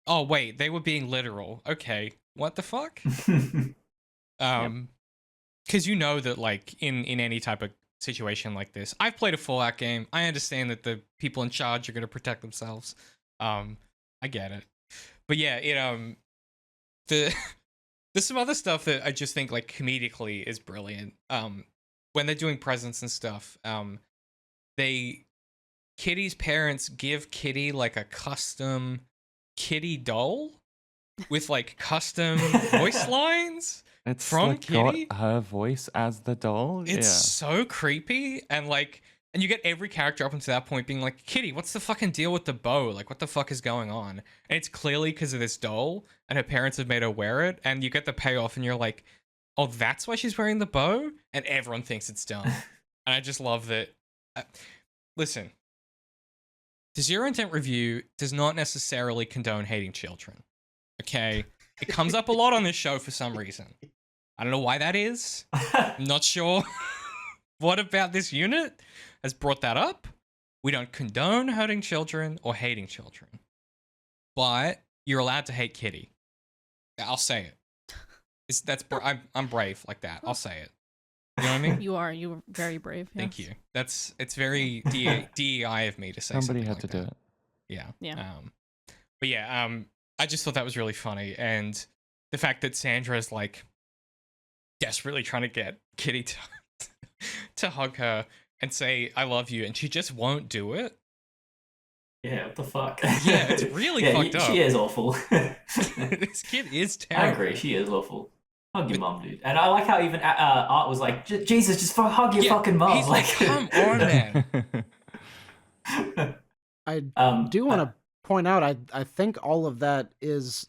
wait, they were being literal. Okay, what the fuck? Because you know that like in any type of situation like this, I've played a Fallout game. I understand that the people in charge are going to protect themselves. I get it. But yeah, there's some other stuff that I just think like comedically is brilliant. When they're doing presents and stuff, Kitty's parents give Kitty like a custom Kitty doll with like custom voice lines It's from like Kitty. got her voice as the doll. It's so creepy, and you get every character up until that point being like, Kitty, what's the fucking deal with the bow? Like, what the fuck is going on? And it's clearly because of this doll, and her parents have made her wear it, and you get the payoff, and you're like, oh, that's why she's wearing the bow? And everyone thinks it's dumb. And I just love that. Listen, the Zero Intent Review does not necessarily condone hating children, okay? It comes up a lot on this show for some reason. I don't know why that is. I'm not sure what about this unit has brought that up. We don't condone hurting children or hating children. But you're allowed to hate Kitty. I'll say it. I'm brave like that. I'll say it. You know what I mean? You were very brave. Yes. Thank you. It's very DEI of me to say Somebody something had like to that. do it. Yeah. Yeah. But yeah, I just thought that was really funny, and the fact that Sandra is like desperately trying to get Kitty to hug her and say I love you, and she just won't do it. Yeah, what the fuck? Yeah, it's really fucked up. She is awful. This kid is terrible. I agree, she is awful. Hug your mom, dude. And I like how even Art was like, Jesus, just hug your fucking mom. He's like, come on, man. I do want to point out, I think all of that is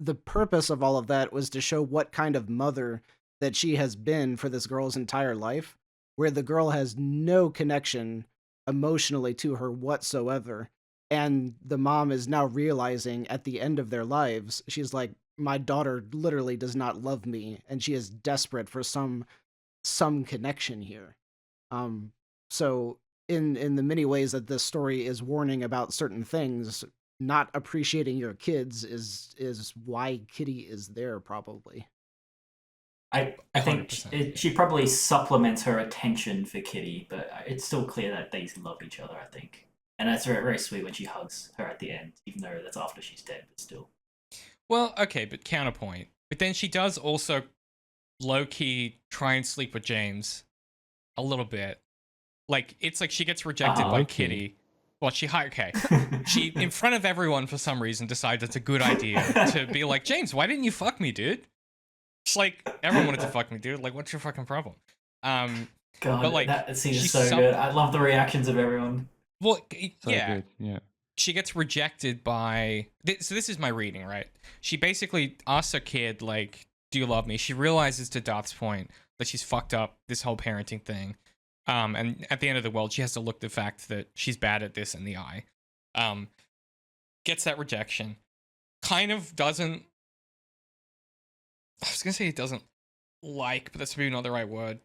the purpose of all of that was to show what kind of mother that she has been for this girl's entire life, where the girl has no connection emotionally to her whatsoever. And the mom is now realizing at the end of their lives, she's like, my daughter literally does not love me, and she is desperate for some connection here. So in the many ways that this story is warning about certain things, not appreciating your kids is why Kitty is there, probably. I think she probably supplements her attention for Kitty, but it's still clear that they love each other, I think. And that's very, very sweet when she hugs her at the end, even though that's after she's dead, but still. Well, okay, but counterpoint. But then she does also low-key try and sleep with James a little bit. Like, it's like she gets rejected by Kitty. Well, she, in front of everyone for some reason, decides it's a good idea to be like, James, why didn't you fuck me, dude? It's like, everyone wanted to fuck me, dude. Like, what's your fucking problem? God, but like, that scene is so good. I love the reactions of everyone. Well, So good, yeah. She gets rejected by... So this is my reading, right? She basically asks her kid, like, do you love me? She realizes, to Darth's point, that she's fucked up this whole parenting thing. And at the end of the world, she has to look the fact that she's bad at this in the eye. Gets that rejection. Kind of doesn't... I was going to say it doesn't like, but that's maybe not the right word.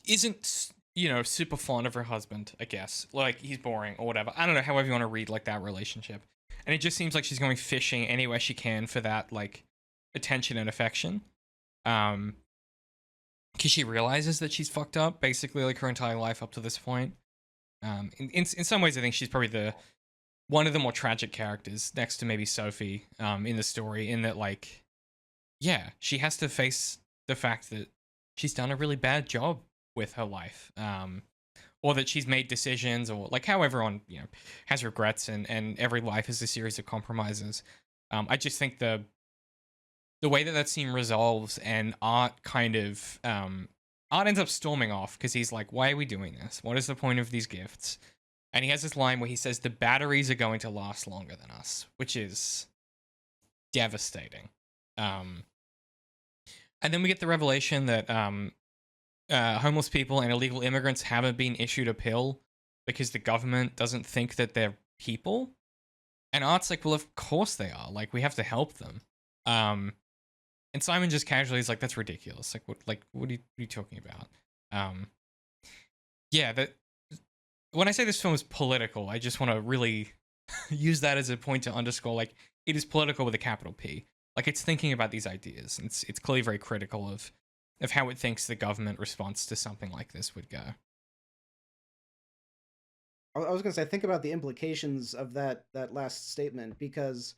Isn't you know, super fond of her husband, I guess. Like, he's boring or whatever. I don't know, however you want to read, like, that relationship. And it just seems like she's going fishing anywhere she can for that, like, attention and affection. Because she realizes that she's fucked up, basically, like, her entire life up to this point. In some ways, I think she's probably one of the more tragic characters, next to maybe Sophie, in the story, in that, like, yeah, she has to face the fact that she's done a really bad job with her life, or that she's made decisions, or like how everyone, you know, has regrets, and every life is a series of compromises. I just think the way that scene resolves, and Art kind of Art ends up storming off because he's like, why are we doing this? What is the point of these gifts? And he has this line where he says the batteries are going to last longer than us, which is devastating. And then we get the revelation that homeless people and illegal immigrants haven't been issued a pill because the government doesn't think that they're people. And Art's like, well, of course they are. Like, we have to help them. And Simon just casually is like, that's ridiculous. Like, what are you talking about? Yeah, that when I say this film is political, I just want to really use that as a point to underscore, like, it is political with a capital P. Like, it's thinking about these ideas. It's clearly very critical of how it thinks the government response to something like this would go. I was going to say, think about the implications of that last statement, because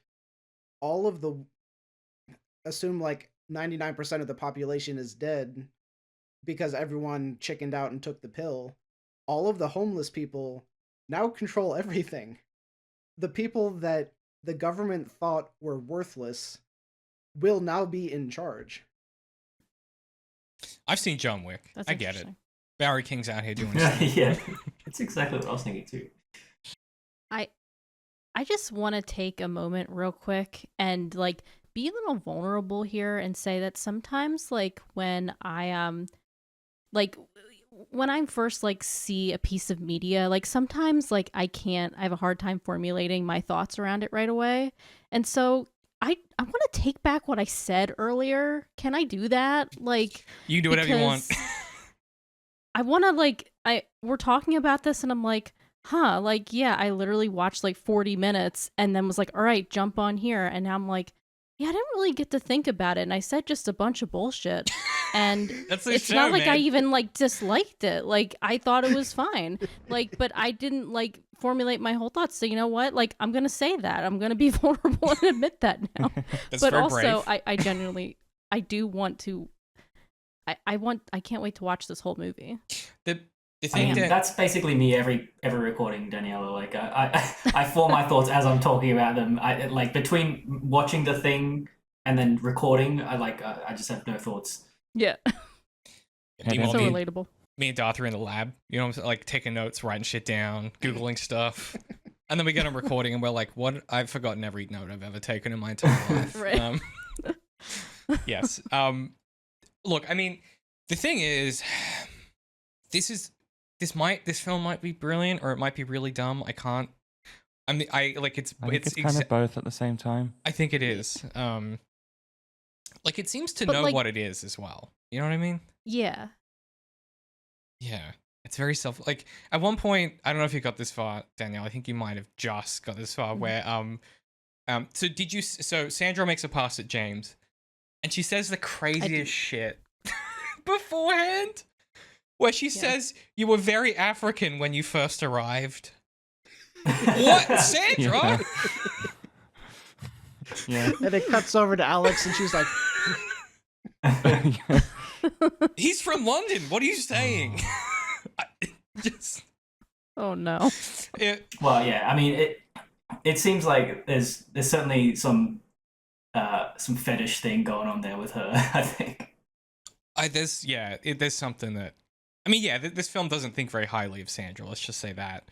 all of the, assume like 99% of the population is dead because everyone chickened out and took the pill. All of the homeless people now control everything. The people that the government thought were worthless will now be in charge. I've seen John Wick. That's I get it. Barry King's out here doing his thing. Yeah, that's exactly what I was thinking too. I just want to take a moment real quick and like be a little vulnerable here and say that sometimes like when I like when I first like see a piece of media, like sometimes like I have a hard time formulating my thoughts around it right away. And so I want to take back what I said earlier. Can I do that? Like, you do whatever you want. I want to like we're talking about this and I'm like, huh, like yeah, I literally watched like 40 minutes and then was like, all right, jump on here, and now I'm like, yeah, I didn't really get to think about it, and I said just a bunch of bullshit. And it's not like I even like disliked it. Like I thought it was fine. Like, but I didn't like formulate my whole thoughts. So you know what? Like I'm gonna say that. I'm gonna be vulnerable and admit that now. But also I genuinely I do want to I can't wait to watch this whole movie. That's basically me every recording, Daniela. Like I form my thoughts as I'm talking about them. I like between watching the thing and then recording, I just have no thoughts. Yeah. Meanwhile, so relatable. Me and Darth are in the lab, you know, like taking notes, writing shit down, Googling stuff. And then we get on recording and we're like, what? I've forgotten every note I've ever taken in my entire life. Right. Yes. Look, I mean, the thing is, this film might be brilliant or it might be really dumb. I can't. I mean, it's kind of both at the same time. I think it is. Like it seems to know what it is as well. You know what I mean? Yeah. Yeah. It's very like at one point, I don't know if you got this far, Danielle. I think you might have just got this far where so Sandra makes a pass at James and she says the craziest shit beforehand. Where she says, you were very African when you first arrived. What? Sandra? Yeah. And it cuts over to Alex and she's like... He's from London. What are you saying? Oh, no. Well, yeah. I mean, it seems like there's certainly some fetish thing going on there with her, I think. There's something that... I mean, yeah, this film doesn't think very highly of Sandra. Let's just say that.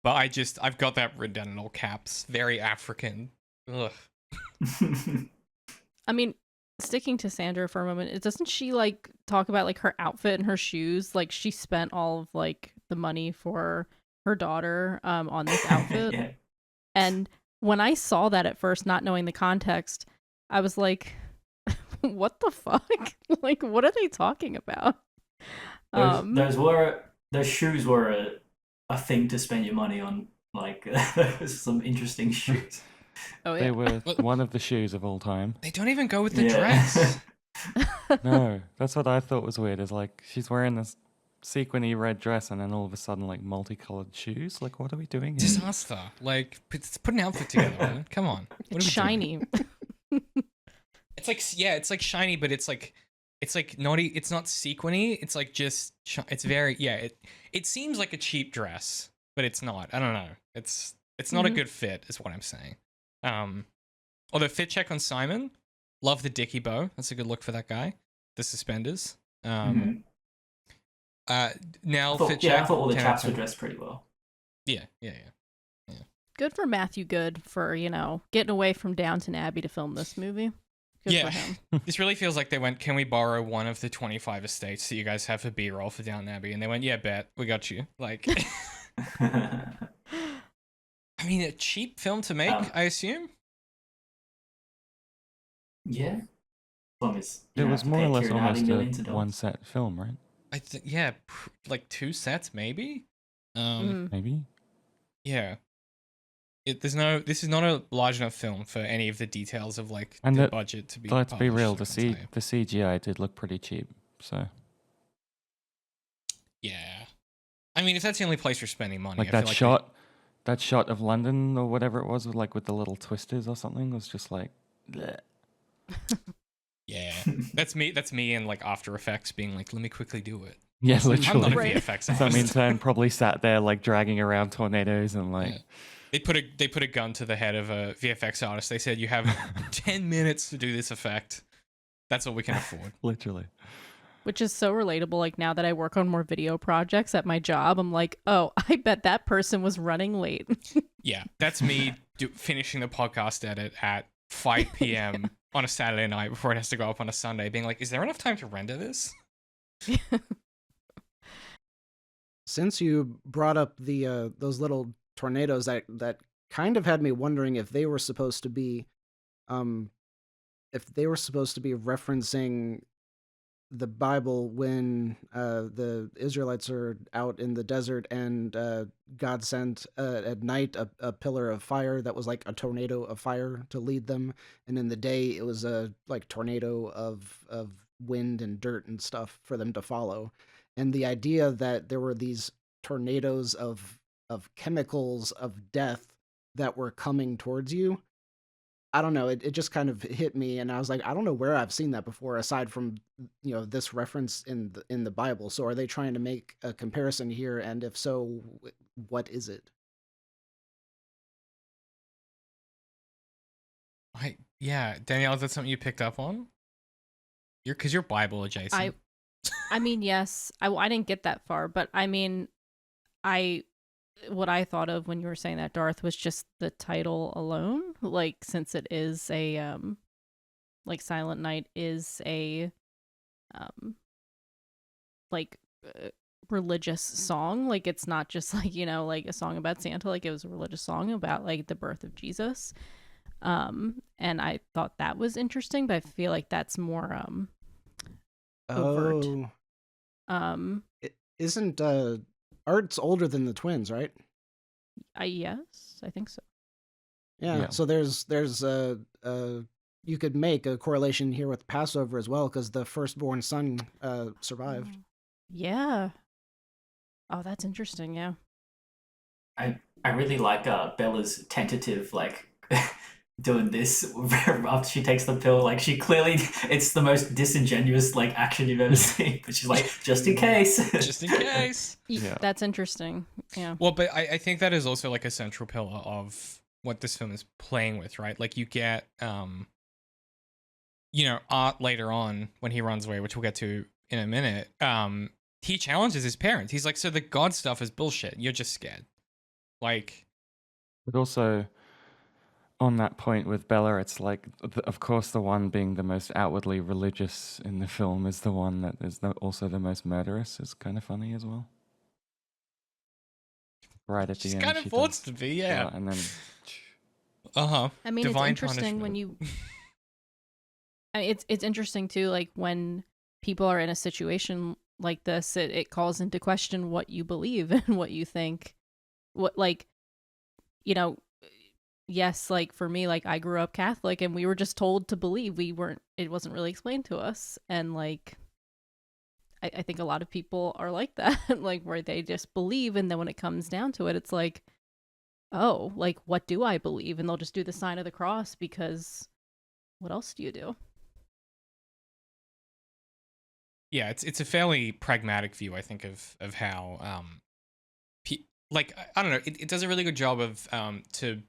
But I've got that written in all caps. Very African. Ugh. I mean, sticking to Sandra for a moment, doesn't she like talk about like her outfit and her shoes? Like she spent all of like the money for her daughter on this outfit. Yeah. And when I saw that at first, not knowing the context, I was like, what the fuck? Like, what are they talking about? Those shoes were a thing to spend your money on. Like some interesting shoes. Oh They yeah. were one of the shoes of all time. They don't even go with the Yeah. dress. No, that's what I thought was weird. Is like she's wearing this sequiny red dress and then all of a sudden like multicolored shoes. Like, what are we doing here? Disaster. Like, put an outfit together, man. Come on. What It's are we doing? shiny. It's like, yeah, it's like shiny, but it's like not. It's not sequiny. It's like just. It's very. Yeah. It seems like a cheap dress, but it's not. I don't know. It's not a good fit, is what I'm saying. Although fit check on Simon. Love the dicky bow. That's a good look for that guy. The suspenders. Now I fit check. thought all the 10 out of chaps were 10. dressed pretty well. Yeah. Good for Matthew Good for, getting away from Downton Abbey to film this movie. Good Yeah. for him. This really feels like they went, can we borrow one of the 25 estates that you guys have for B-roll for Downton Abbey? And they went, yeah, bet. We got you. Like, I mean, a cheap film to make, I assume? Yeah. As long as It was more or less Keira almost millions a of dollars. one set film, right? I think, yeah, like 2 sets, maybe? Maybe. Yeah. This is not a large enough film for any of the details of, like, And the the- budget to be Let's be real. published, The I can tell you. CGI did look pretty cheap. So Yeah. I mean, if that's the only place you're spending money, like I that feel like shot, that shot of London or whatever it was, with the little twisters or something, was just like. Bleh. Yeah. That's me in, like, After Effects being like, let me quickly do it. Yeah, I'm not literally. a Right. VFX So artist. intern probably sat there like dragging around tornadoes and like. Yeah. They put a gun to the head of a VFX artist. They said, you have 10 minutes to do this effect. That's all we can afford. Literally. Which is so relatable. Like, now that I work on more video projects at my job, I'm like, oh, I bet that person was running late. Yeah, that's me finishing the podcast edit at 5 p.m. on a Saturday night before it has to go up on a Sunday, being like, is there enough time to render this? Since you brought up the those little tornadoes, that kind of had me wondering if they were supposed to be referencing the Bible when the Israelites are out in the desert and God sent at night a pillar of fire that was like a tornado of fire to lead them, and in the day it was a like tornado of wind and dirt and stuff for them to follow. And the idea that there were these tornadoes of chemicals of death that were coming towards you, I don't know, it just kind of hit me, and I was like, I don't know where I've seen that before aside from this reference in the Bible. So are they trying to make a comparison here, and if so, what is it? Yeah, Danielle, is that something you picked up on? Because you're Bible adjacent. I mean, yes, I didn't get that far, but I mean, what I thought of when you were saying that, Darth, was just the title alone. Like, since it is a like Silent Night is a religious song. Like, it's not just like, like a song about Santa. Like, it was a religious song about like the birth of Jesus. And I thought that was interesting, but I feel like that's more overt. Isn't Art's older than the twins, right? Yes, I think so. Yeah. So there's you could make a correlation here with Passover as well, because the firstborn son survived. Yeah. Oh, that's interesting. Yeah. I really like Bella's tentative, like doing this after she takes the pill. Like, she clearly, it's the most disingenuous like action you've ever seen, but she's like, just in case. Just in case. Yeah. That's interesting. Yeah. Well, but I think that is also like a central pillar of what this film is playing with, right? Like, you get, Art later on when he runs away, which we'll get to in a minute. He challenges his parents. He's like, so the God stuff is bullshit. You're just scared. Like, But also, on that point with Bella, it's like, of course, the one being the most outwardly religious in the film is the one that is also the most murderous. It's kind of funny as well. Right at the she's end, kind of she forced does to be, yeah. Bella, and then I mean, Divine it's interesting when punishment. it's interesting too, like when people are in a situation like this, it calls into question what you believe and what you think. What, like, you know, yes, like for me, like I grew up Catholic and we were just told to believe. It wasn't really explained to us. And like, I think a lot of people are like that, like where they just believe. And then when it comes down to it, it's like, oh, like, what do I believe? And they'll just do the sign of the cross because what else do you do? Yeah, it's a fairly pragmatic view, I think, of how like I don't know, it does a really good job of to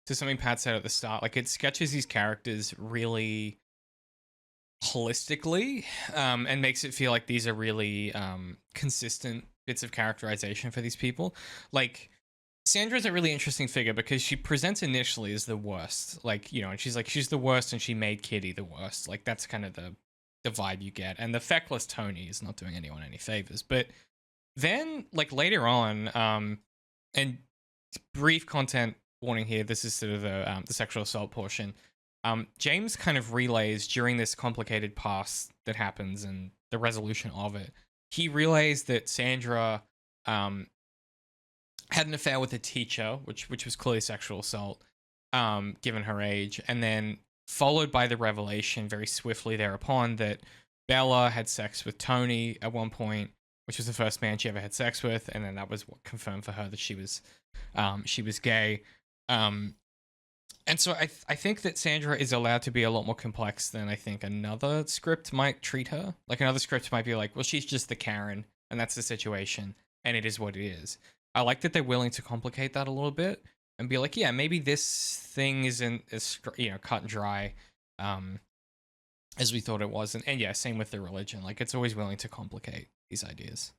something Pat said at the start, like it sketches these characters really holistically, and makes it feel like these are really consistent bits of characterization for these people. Like Sandra's a really interesting figure because she presents initially as the worst, like, you know, and she's the worst and she made Kitty the worst. Like that's kind of the vibe you get, and the feckless Tony is not doing anyone any favors. But then, like later on, and brief content warning here, this is sort of the sexual assault portion. James kind of relays during this complicated past that happens and the resolution of it. He relays that Sandra had an affair with a teacher, which was clearly sexual assault, given her age, and then followed by the revelation very swiftly thereupon that Bella had sex with Tony at one point, which was the first man she ever had sex with, and then that was what confirmed for her that she was gay. And so I think that Sandra is allowed to be a lot more complex than I think another script might treat her. Like another script might be like, well, she's just the Karen, and that's the situation, and it is what it is. I like that they're willing to complicate that a little bit and be like, yeah, maybe this thing isn't as, you know, cut and dry as we thought it was. And yeah, same with the religion. Like it's always willing to complicate these ideas.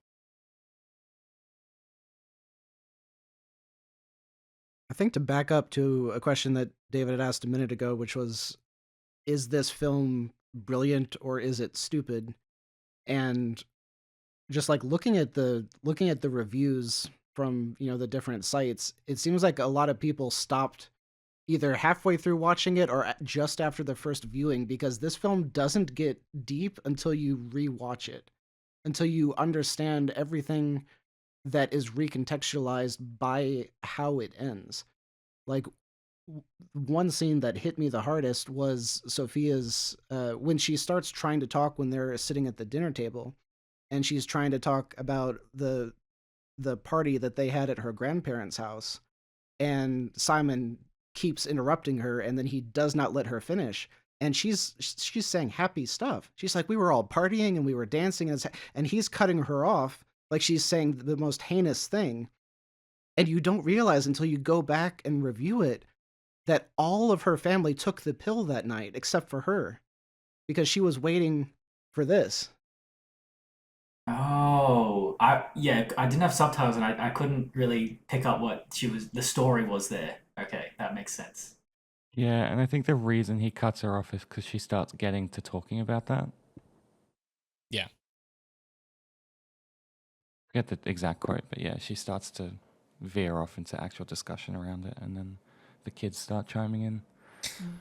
I think to back up to a question that David had asked a minute ago, which was, is this film brilliant or is it stupid? And just like looking at the reviews from, you know, the different sites, it seems like a lot of people stopped either halfway through watching it or just after the first viewing, because this film doesn't get deep until you rewatch it, until you understand everything that is recontextualized by how it ends. Like one scene that hit me the hardest was Sophia's when she starts trying to talk when they're sitting at the dinner table, and she's trying to talk about the party that they had at her grandparents' house, and Simon keeps interrupting her, and then he does not let her finish. And she's saying happy stuff. She's like, we were all partying and we were dancing, and he's cutting her off like she's saying the most heinous thing. And you don't realize until you go back and review it that all of her family took the pill that night except for her, because she was waiting for this. Oh, I didn't have subtitles and I couldn't really pick up what the story was there. Okay, that makes sense. Yeah, and I think the reason he cuts her off is because she starts getting to talking about that. Yeah. I forget the exact quote, but yeah, she starts to veer off into actual discussion around it, and then the kids start chiming in.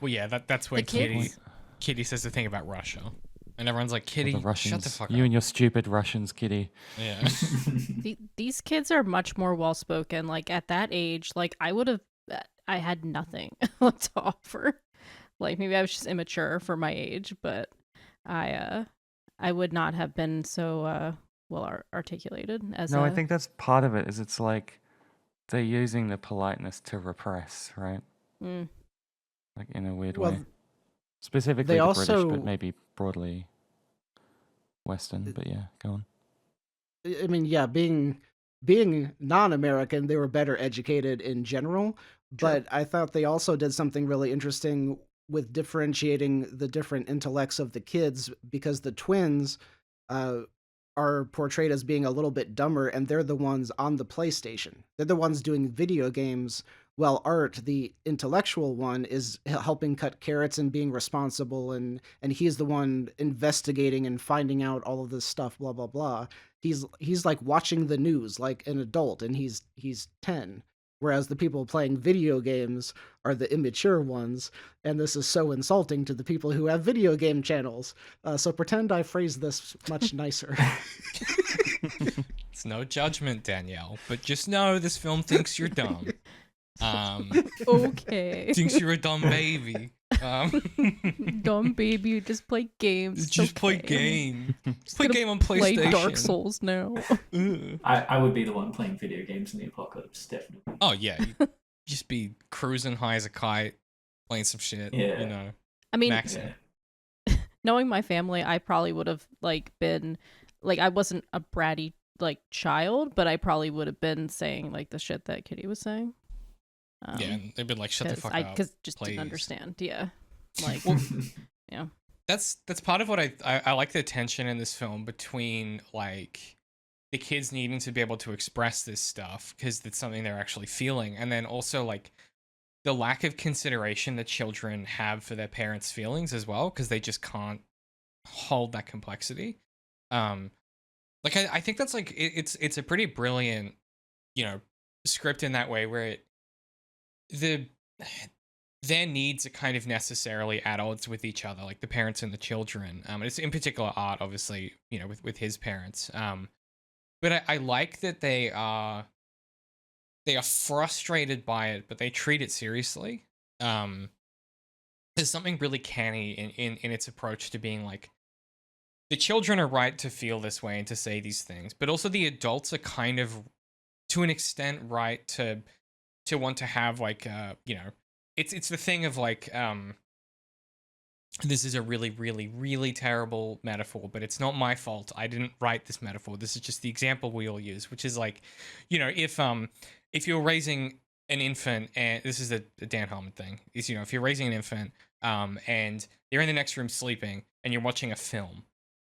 Well, yeah, that's where Kitty says the thing about Russia. And everyone's like, Kitty, shut the fuck up. You and your stupid Russians, Kitty. Yeah. These kids are much more well-spoken. Like, at that age, like, I had nothing to offer. Like, maybe I was just immature for my age, but I would not have been so well articulated as I think that's part of it, is it's like they're using the politeness to repress, right? Mm. Like, in a weird way. Specifically the British, but maybe broadly Western. But yeah, go on. I mean, yeah, being non-American, they were better educated in general. But I thought they also did something really interesting with differentiating the different intellects of the kids, because the twins are portrayed as being a little bit dumber, and they're the ones on the PlayStation. They're the ones doing video games, while Art, the intellectual one, is helping cut carrots and being responsible, and he's the one investigating and finding out all of this stuff, blah, blah, blah. He's like watching the news like an adult, and he's 10. whereas the people playing video games are the immature ones, and this is so insulting to the people who have video game channels. So pretend I phrased this much nicer. It's no judgment, Danielle, but just know this film thinks you're dumb. Okay. Thinks you're a dumb baby. Dumb baby, you just play games. It's just play okay. game. Play game on PlayStation. Play Dark Souls now. I would be the one playing video games in the apocalypse, definitely. Oh yeah, you'd just be cruising high as a kite, playing some shit. Yeah. You know. I mean, maxing. knowing my family, I probably would have like been like, I wasn't a bratty like child, but I probably would have been saying like the shit that Kitty was saying. Yeah, and they'd be like, "Shut the fuck up," because just please. didn't understand. Yeah, like yeah. That's part of what I like the tension in this film between like the kids needing to be able to express this stuff because it's something they're actually feeling, and then also like the lack of consideration that children have for their parents' feelings as well because they just can't hold that complexity. Like I think that's like it's a pretty brilliant, you know, script in that way where their needs are kind of necessarily at odds with each other, like the parents and the children. It's in particular Art, obviously, you know, with his parents. But I like that they are frustrated by it, but they treat it seriously. There's something really canny in its approach to being like, the children are right to feel this way and to say these things, but also the adults are kind of, to an extent, right to want to have like you know, it's the thing of like this is a really really really terrible metaphor, but it's not my fault. I didn't write this metaphor. This is just the example we all use, which is like, you know, if you're raising an infant, and this is the Dan Harmon thing, is, you know, if you're raising an infant and they're in the next room sleeping and you're watching a film,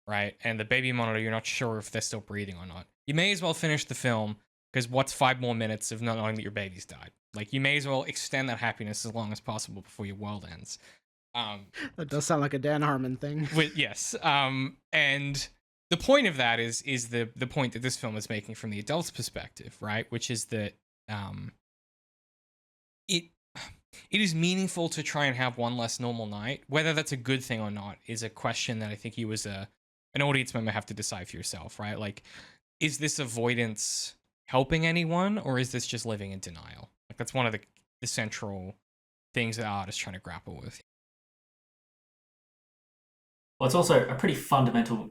right, and the baby monitor, you're not sure if they're still breathing or not, you may as well finish the film. Because what's 5 more minutes of not knowing that your baby's died? Like, you may as well extend that happiness as long as possible before your world ends. That does sound like a Dan Harmon thing. Yes. And the point of that is the point that this film is making from the adult's perspective, right? Which is that it is meaningful to try and have one less normal night. Whether that's a good thing or not is a question that I think you as an audience member have to decide for yourself, right? Like, is this avoidance helping anyone, or is this just living in denial? Like, that's one of the central things that Art is trying to grapple with. Well, it's also a pretty fundamental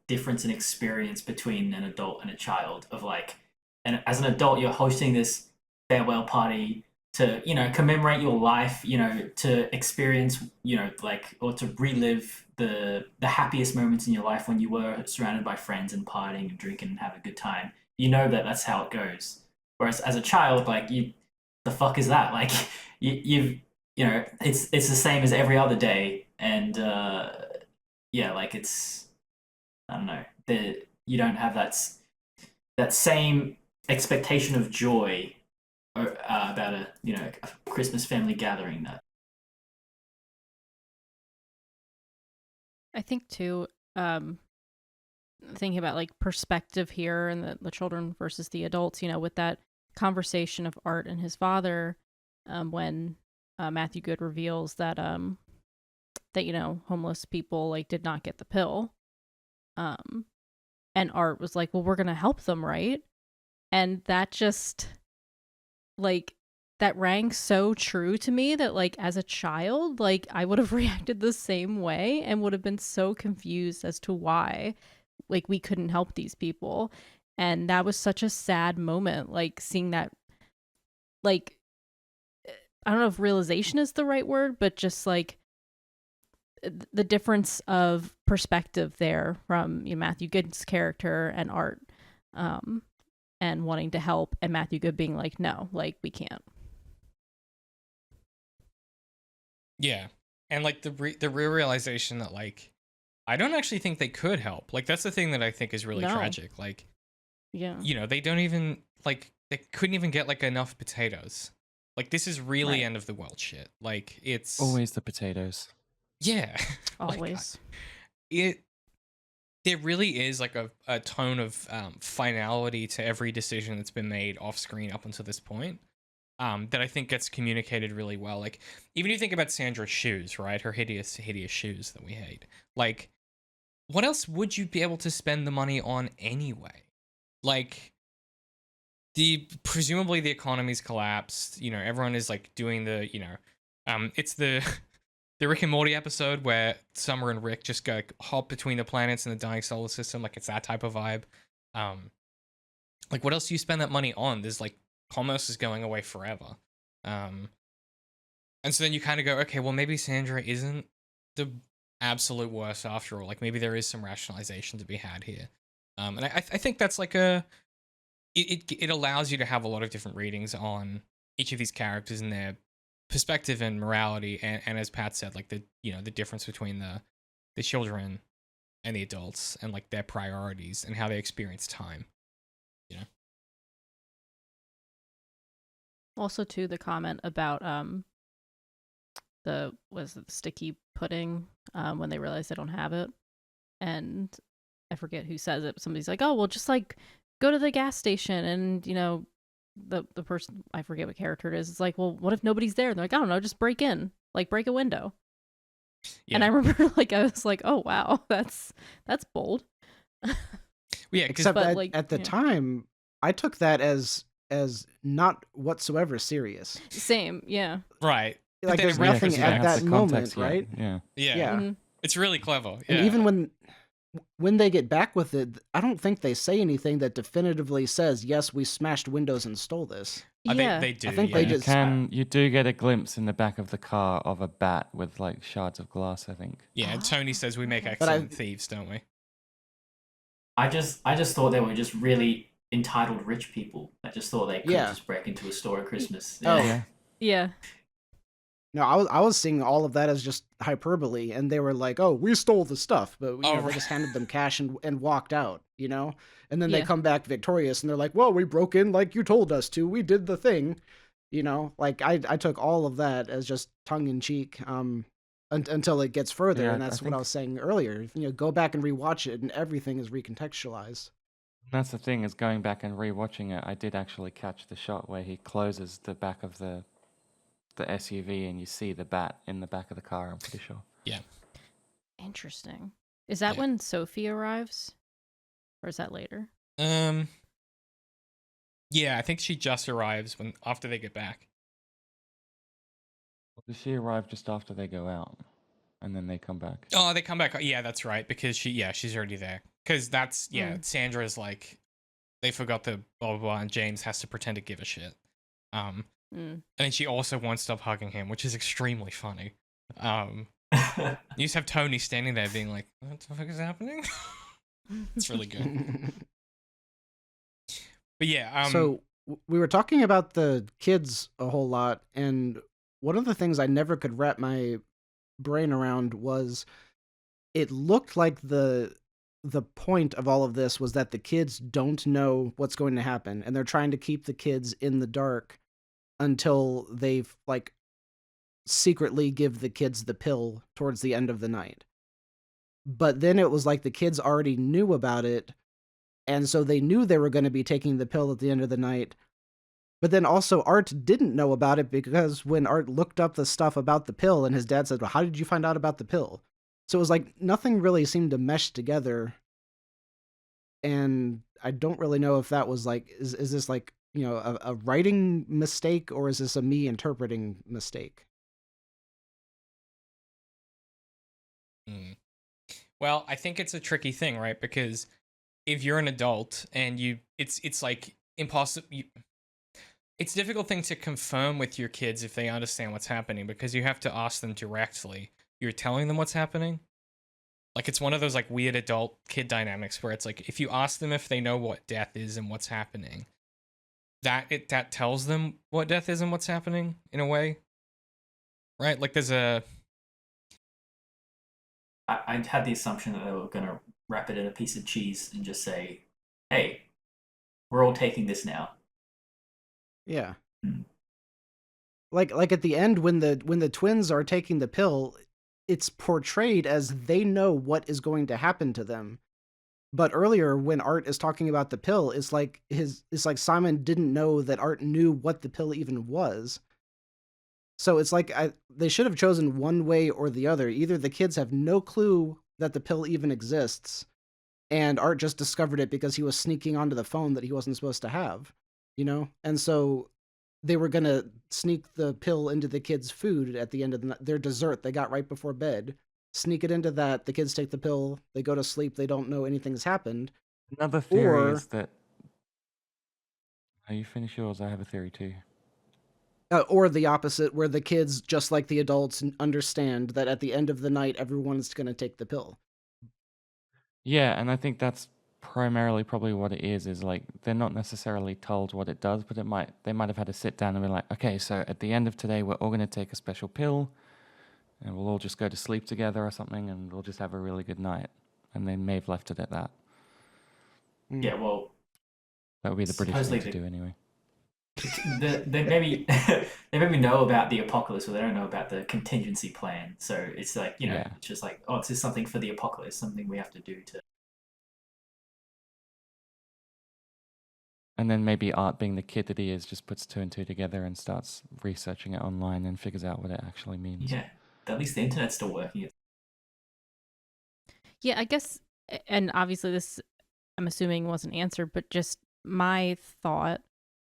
difference in experience between an adult and a child. Of like, and as an adult, you're hosting this farewell party to, you know, commemorate your life, you know, to experience, you know, like, or to relive the happiest moments in your life when you were surrounded by friends and partying and drinking and having a good time. You know that that's how it goes. Whereas as a child, like, the fuck is that? Like, you know, it's the same as every other day, and yeah, like, it's, I don't know, you don't have that same expectation of joy about a, you know, a Christmas family gathering. That I think too, thinking about like perspective here and the children versus the adults, you know, with that conversation of Art and his father, when Matthew Good reveals that that, you know, homeless people like did not get the pill, and Art was like, well, we're gonna help them, right? And that just, like, that rang so true to me that, like, as a child, like, I would have reacted the same way and would have been so confused as to why, like, we couldn't help these people. And that was such a sad moment, like, seeing that, like, I don't know if realization is the right word, but just, like, the difference of perspective there from, you know, Matthew Good's character and Art, and wanting to help, and Matthew Good being like, no, like, we can't. Yeah. And like the real realization that, like, I don't actually think they could help. Like, that's the thing that I think is really tragic. Like, yeah, you know, they don't even, like, they couldn't even get like enough potatoes. Like, this is really end of the world shit. Like, it's always the potatoes. Yeah. always. Like, there really is like a tone of finality to every decision that's been made off screen up until this point. That I think gets communicated really well. Like, even if you think about Sandra's shoes, right? Her hideous shoes that we hate. Like, what else would you be able to spend the money on anyway? Like, presumably the economy's collapsed. You know, everyone is like doing the, it's the the Rick and Morty episode where Summer and Rick just go hop between the planets in the dying solar system. Like, it's that type of vibe. Like, what else do you spend that money on? There's like, commerce is going away forever. And so then you kind of go, okay, well, maybe Sandra isn't the absolute worst after all. Like, maybe there is some rationalization to be had here. And I think that's like it allows you to have a lot of different readings on each of these characters and their perspective and morality. And as Pat said, like the difference between the children and the adults and like their priorities and how they experience time, you know? Also, too, the comment about the sticky pudding when they realize they don't have it, and I forget who says it, but somebody's like, "Oh, well, just like go to the gas station," and the person, I forget what character it is, it's like, "Well, what if nobody's there?" And they're like, "I don't know, just break in, like break a window." Yeah. And I remember, like, I was like, "Oh wow, that's bold." Yeah, except at the time, I took that as not whatsoever serious. Same, yeah. Right. Like, there's nothing at that moment, right? Yeah. Mm-hmm. It's really clever. Yeah. And even when they get back with it, I don't think they say anything that definitively says, yes, we smashed windows and stole this. Yeah. They do. I think yeah. they just... You do get a glimpse in the back of the car of a bat with like shards of glass, I think. Yeah, Tony says we make excellent thieves, don't we? I just thought they were just really entitled rich people. I just thought they could just break into a store at Christmas. Oh, yeah. Yeah. No, I was seeing all of that as just hyperbole, and they were like, "Oh, we stole the stuff," but we just handed them cash and walked out, and then they come back victorious, and they're like, "Well, we broke in like you told us to. We did the thing," Like, I took all of that as just tongue in cheek, until it gets further, and that's what I was saying earlier. Go back and rewatch it, and everything is recontextualized. That's the thing, is going back and rewatching it, I did actually catch the shot where he closes the back of the SUV and you see the bat in the back of the car, I'm pretty sure. Yeah. Interesting. Is that when Sophie arrives? Or is that later? Yeah, I think she just arrives after they get back. Does she arrive just after they go out? And then they come back? Oh, they come back. Yeah, that's right. Because she's already there. Because that's, Sandra's like, they forgot the blah, blah, blah, and James has to pretend to give a shit. And then she also won't stop hugging him, which is extremely funny. You just have Tony standing there being like, what the fuck is happening? It's really good. But yeah. So we were talking about the kids a whole lot, and one of the things I never could wrap my brain around was it looked like the point of all of this was that the kids don't know what's going to happen, and they're trying to keep the kids in the dark until they've like secretly give the kids the pill towards the end of the night. But then it was like the kids already knew about it, and so they knew they were going to be taking the pill at the end of the night. But then also Art didn't know about it, because when Art looked up the stuff about the pill, and his dad said, "Well, how did you find out about the pill?" So it was like nothing really seemed to mesh together. And I don't really know if that was like, is this like, a writing mistake, or is this a me interpreting mistake? Well, I think it's a tricky thing, right? Because if you're an adult and it's like impossible. It's a difficult thing to confirm with your kids if they understand what's happening, because you have to ask them directly. You're telling them what's happening. Like, it's one of those like weird adult kid dynamics where it's like, if you ask them if they know what death is and what's happening, that tells them what death is and what's happening in a way, right? Like, there's a. I had the assumption that they were going to wrap it in a piece of cheese and just say, "Hey, we're all taking this now." Yeah. Like at the end when the twins are taking the pill, it's portrayed as they know what is going to happen to them. But earlier, when Art is talking about the pill, it's like Simon didn't know that Art knew what the pill even was. So it's like they should have chosen one way or the other. Either the kids have no clue that the pill even exists, and Art just discovered it because he was sneaking onto the phone that he wasn't supposed to have, you know? And so they were going to sneak the pill into the kids' food at the end of their dessert they got right before bed. Sneak it into that, the kids take the pill, they go to sleep, they don't know anything's happened. Another theory Or is that. Are you finish yours? I have a theory too. or the opposite, where the kids, just like the adults, understand that at the end of the night, everyone's going to take the pill. Yeah, and I think that's primarily probably what it is like they're not necessarily told what it does, but they might have had to sit down and be like, okay, so at the end of today we're all going to take a special pill and we'll all just go to sleep together or something and we'll just have a really good night. And they may have left it at that. Yeah, well, That would be the British thing to do anyway. they maybe they maybe know about the apocalypse, but they don't know about the contingency plan. So it's like, you know, Yeah. it's just like, oh, it's just something for the apocalypse, something we have to do to. And then maybe Art, being the kid that he is, just puts two and two together and starts researching it online and figures out what it actually means. Yeah, at least the internet's still working. Yeah, I guess, and obviously this, I'm assuming, wasn't answered, but just my thought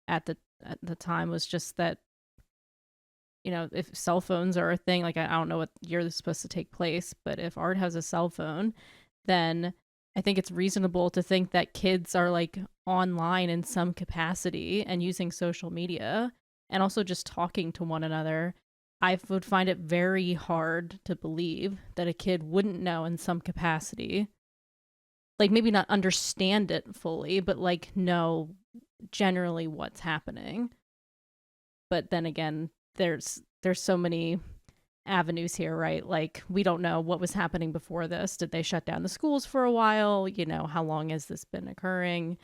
at the time was just that, you know, if cell phones are a thing, like I don't know what year this is supposed to take place, but if Art has a cell phone, then I think it's reasonable to think that kids are like online in some capacity and using social media and also just talking to one another. I would find it very hard to believe that a kid wouldn't know in some capacity, like maybe not understand it fully, but like know generally what's happening. But then again, there's so many avenues here, right? Like we don't know what was happening before this. Did they shut down the schools for a while? You know, how long has this been occurring?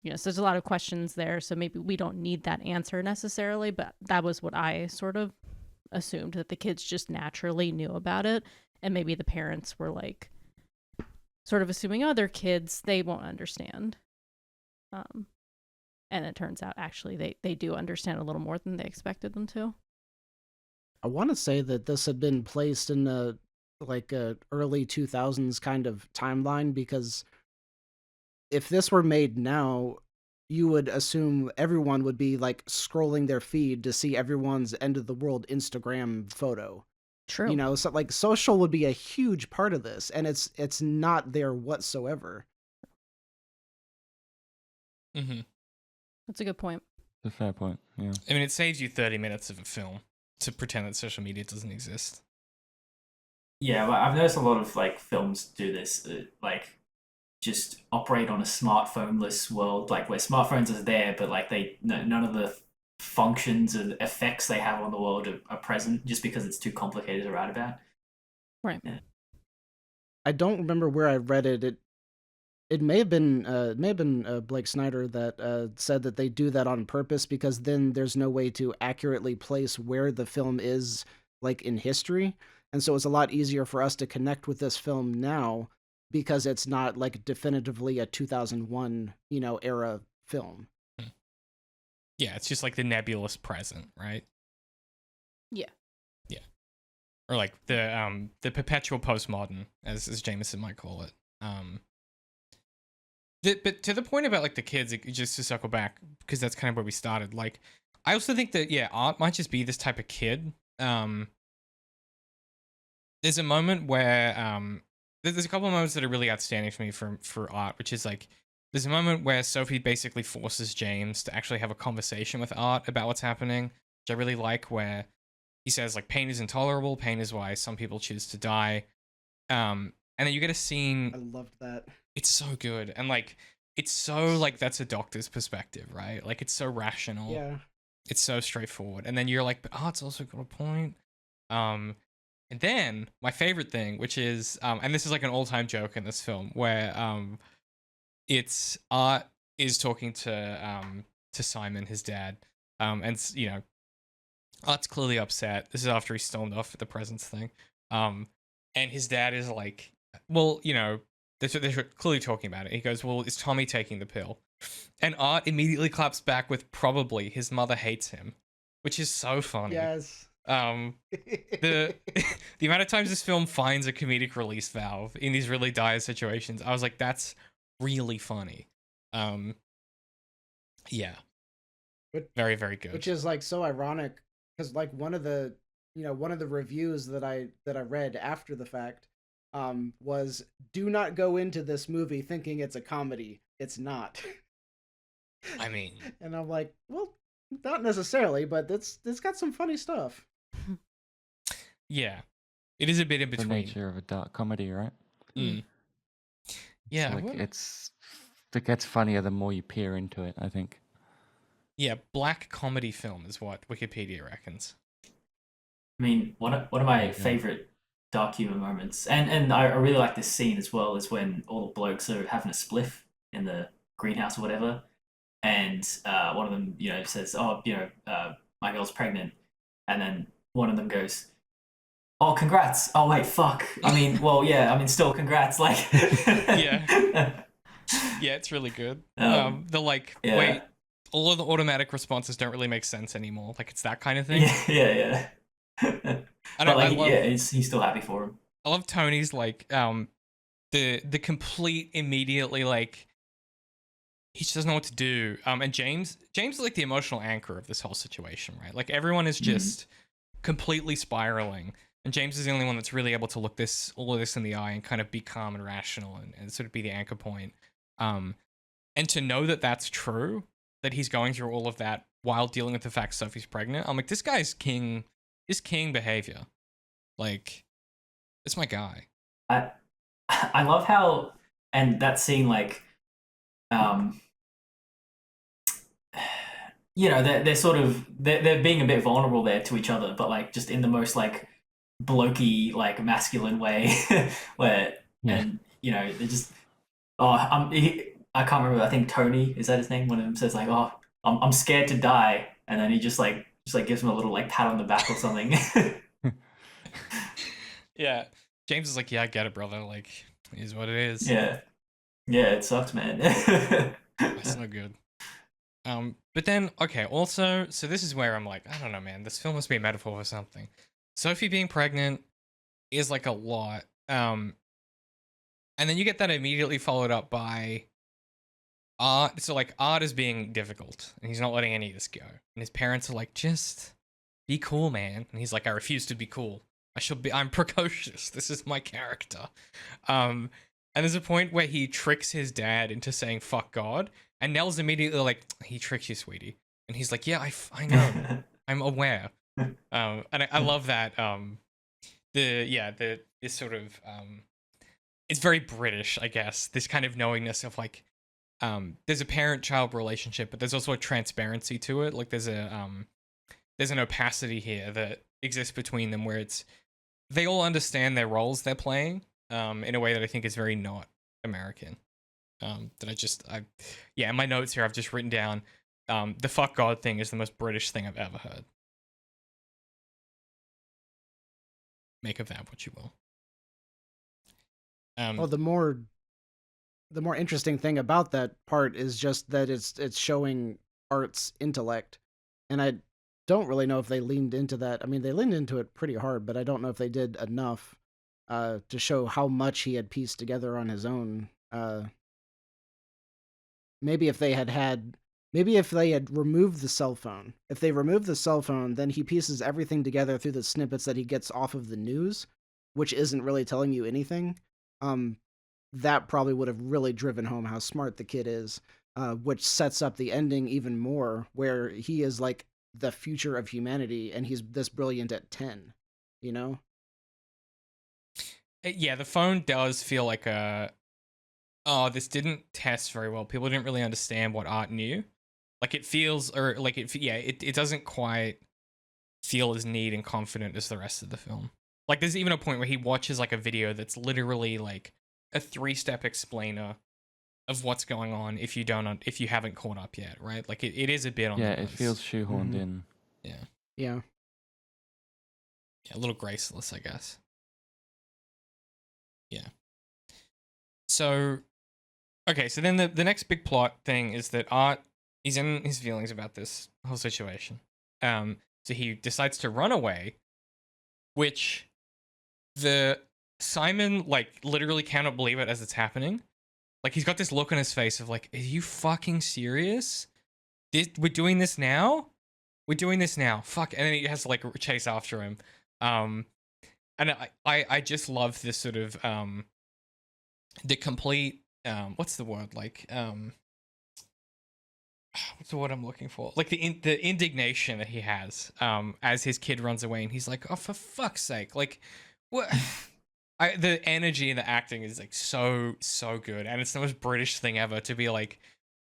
You know, so there's a lot of questions there. So maybe we don't need that answer necessarily, but that was what I sort of assumed, that the kids just naturally knew about it. And maybe the parents were like sort of assuming, oh, they're kids, they won't understand. And it turns out actually they do understand a little more than they expected them to. I want to say that this had been placed in a early 2000s kind of timeline, because if this were made now, you would assume everyone would be like scrolling their feed to see everyone's end of the world Instagram photo. True. You know, so like social would be a huge part of this, and it's not there whatsoever. Mm-hmm. That's a good point. It's a fair point, yeah. I mean, it saves you 30 minutes of a film to pretend that social media doesn't exist. Yeah, well, I've noticed a lot of like films do this, like just operate on a smartphone-less world, like where smartphones are there, but like none of the functions and effects they have on the world are present, just because it's too complicated to write about. Right. Yeah. I don't remember where I read it. It may have been Blake Snyder that said that they do that on purpose, because then there's no way to accurately place where the film is like in history, and so it's a lot easier for us to connect with this film now because it's not like definitively a 2001 era film. Yeah, it's just like the nebulous present, right? Yeah. Yeah. Or like the perpetual postmodern, as Jameson might call it. But to the point about like the kids, just to circle back, because that's kind of where we started. Like, I also think that Art might just be this type of kid. There's a moment where there's a couple of moments that are really outstanding for me for Art, which is like there's a moment where Sophie basically forces James to actually have a conversation with Art about what's happening, which I really like, where he says like pain is intolerable, pain is why some people choose to die. And then you get a scene. I loved that. It's so good, and like it's so like that's a doctor's perspective, right? Like it's so rational. Yeah. It's so straightforward, and then you're like, but Art's also got a point. And then my favorite thing, which is and this is like an all-time joke in this film, where it's Art is talking to Simon, his dad, and you know, Art's clearly upset. This is after he stormed off at the presents thing, and his dad is like, well, you know, they're clearly talking about it. He goes, "Well, is Tommy taking the pill?" And Art immediately claps back with, "Probably. His mother hates him," which is so funny. Yes. The the amount of times this film finds a comedic release valve in these really dire situations, I was like, that's really funny. Yeah, very, very good. Which is like so ironic because like one of the reviews that I read after the fact was, "Do not go into this movie thinking it's a comedy. It's not." I mean, and I'm like, well, not necessarily, but it's got some funny stuff. yeah, it is a bit in The between. nature of a dark comedy, right? Mm. Yeah, Like it gets funnier the more you peer into it, I think. yeah, black comedy film is what Wikipedia reckons. I mean, one of my favorite dark humor moments, and I really like this scene as well, is when all the blokes are having a spliff in the greenhouse or whatever, and one of them, says, "Oh, my girl's pregnant," and then one of them goes, "Oh, congrats! Oh, wait, fuck! I mean, well, yeah, I mean, still, congrats!" Like, yeah, it's really good. Wait, all of the automatic responses don't really make sense anymore. Like, it's that kind of thing. Yeah. He's still happy for him. I love Tony's like the complete immediately like he just doesn't know what to do. And James is like the emotional anchor of this whole situation, right? Like everyone is just completely spiraling, and James is the only one that's really able to look all of this in the eye and kind of be calm and rational and sort of be the anchor point. And to know that that's true, that he's going through all of that while dealing with the fact Sophie's pregnant, I'm like, this guy's king. Is king behavior. Like, it's my guy. I love how, and that scene, like, they're sort of they're being a bit vulnerable there to each other, but like just in the most like blokey, like masculine way, where and they're just I can't remember. I think Tony, is that his name? One of them says like, "Oh, I'm scared to die," and then he just gives him a little like pat on the back or something. Yeah, James is like, "Yeah, I get it, brother. Like, it is what it is." Yeah, it sucks, man. That's no good. But then, okay, also, so this is where I'm like, I don't know, man. This film must be a metaphor for something. Sophie being pregnant is like a lot. And then you get that immediately followed up by Art. So like Art is being difficult, and he's not letting any of this go. And his parents are like, just be cool, man. And he's like, I refuse to be cool. I'm precocious. This is my character. And there's a point where he tricks his dad into saying "fuck God," and Nell's immediately like, "He tricked you, sweetie." And he's like, "Yeah, I know. I'm aware." And I love that. This sort of it's very British, I guess. This kind of knowingness of like, there's a parent-child relationship, but there's also a transparency to it. Like there's an opacity here that exists between them, where they all understand their roles they're playing, in a way that I think is very not American. In my notes here, I've just written down, the "fuck God" thing is the most British thing I've ever heard. Make of that what you will. Well, the more interesting thing about that part is just that it's showing Art's intellect, and I don't really know if they leaned into that. I mean, they leaned into it pretty hard, but I don't know if they did enough to show how much he had pieced together on his own. Maybe if they had removed the cell phone. If they removed the cell phone, then he pieces everything together through the snippets that he gets off of the news, which isn't really telling you anything. That probably would have really driven home how smart the kid is, which sets up the ending even more, where he is like the future of humanity, and he's this brilliant at 10, you know? Yeah, the phone does feel like this didn't test very well. People didn't really understand what Art knew. Like it feels, or like it doesn't quite feel as neat and confident as the rest of the film. Like there's even a point where he watches like a video that's literally like a 3-step explainer of what's going on if you haven't caught up yet, right? Like it is a bit on. Yeah, it feels shoehorned in. Yeah, a little graceless, I guess. Yeah. So, okay, so then the next big plot thing is that Art is in his feelings about this whole situation. So he decides to run away, which the Simon like literally cannot believe it as it's happening. Like he's got this look on his face of like, are you fucking serious? We're doing this now? We're doing this now. Fuck. And then he has to like chase after him. And I just love this sort of the complete what's the word, like what's the word I'm looking for, like the indignation that he has as his kid runs away, and he's like, oh, for fuck's sake, like what. The energy in the acting is like so good, and it's the most British thing ever to be like,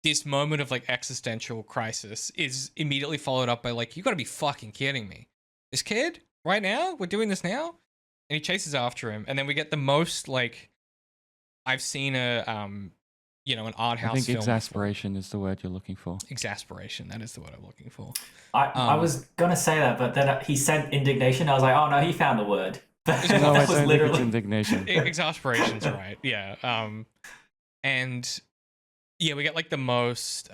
this moment of like existential crisis is immediately followed up by like, you gotta be fucking kidding me, this kid right now, we're doing this now. And he chases after him, and then we get the most like I've seen a an art house. I think film exasperation before. is the word you're looking for. Exasperation, that is the word I'm looking for. I was gonna say that, but then he said indignation. I was like, oh no, he found the word. No, I don't think it's indignation. Exasperation's right. Yeah. And yeah, we get like the most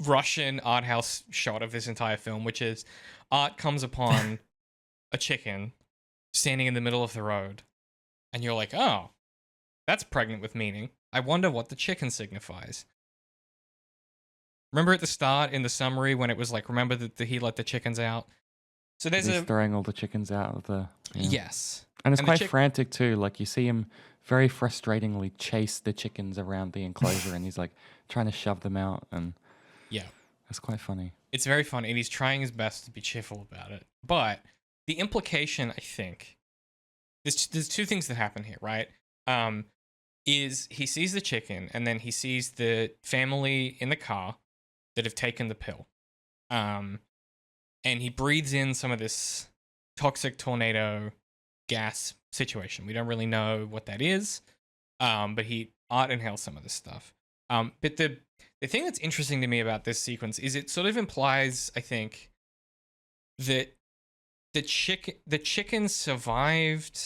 Russian art house shot of this entire film, which is Art comes upon a chicken standing in the middle of the road, and you're like, oh, that's pregnant with meaning. I wonder what the chicken signifies. Remember at the start in the summary when it was like, remember that he let the chickens out? So there's He's throwing all the chickens out of the... Yeah. Yes. And it's quite frantic too. Like you see him very frustratingly chase the chickens around the enclosure, and he's like trying to shove them out, and yeah, it's quite funny. It's very funny, and he's trying his best to be cheerful about it. But the implication, I think, there's two things that happen here, right? Is he sees the chicken, and then he sees the family in the car that have taken the pill. And he breathes in some of this toxic tornado gas situation. We don't really know what that is, but Art inhales some of this stuff. But the thing that's interesting to me about this sequence is it sort of implies, I think, that the chicken survived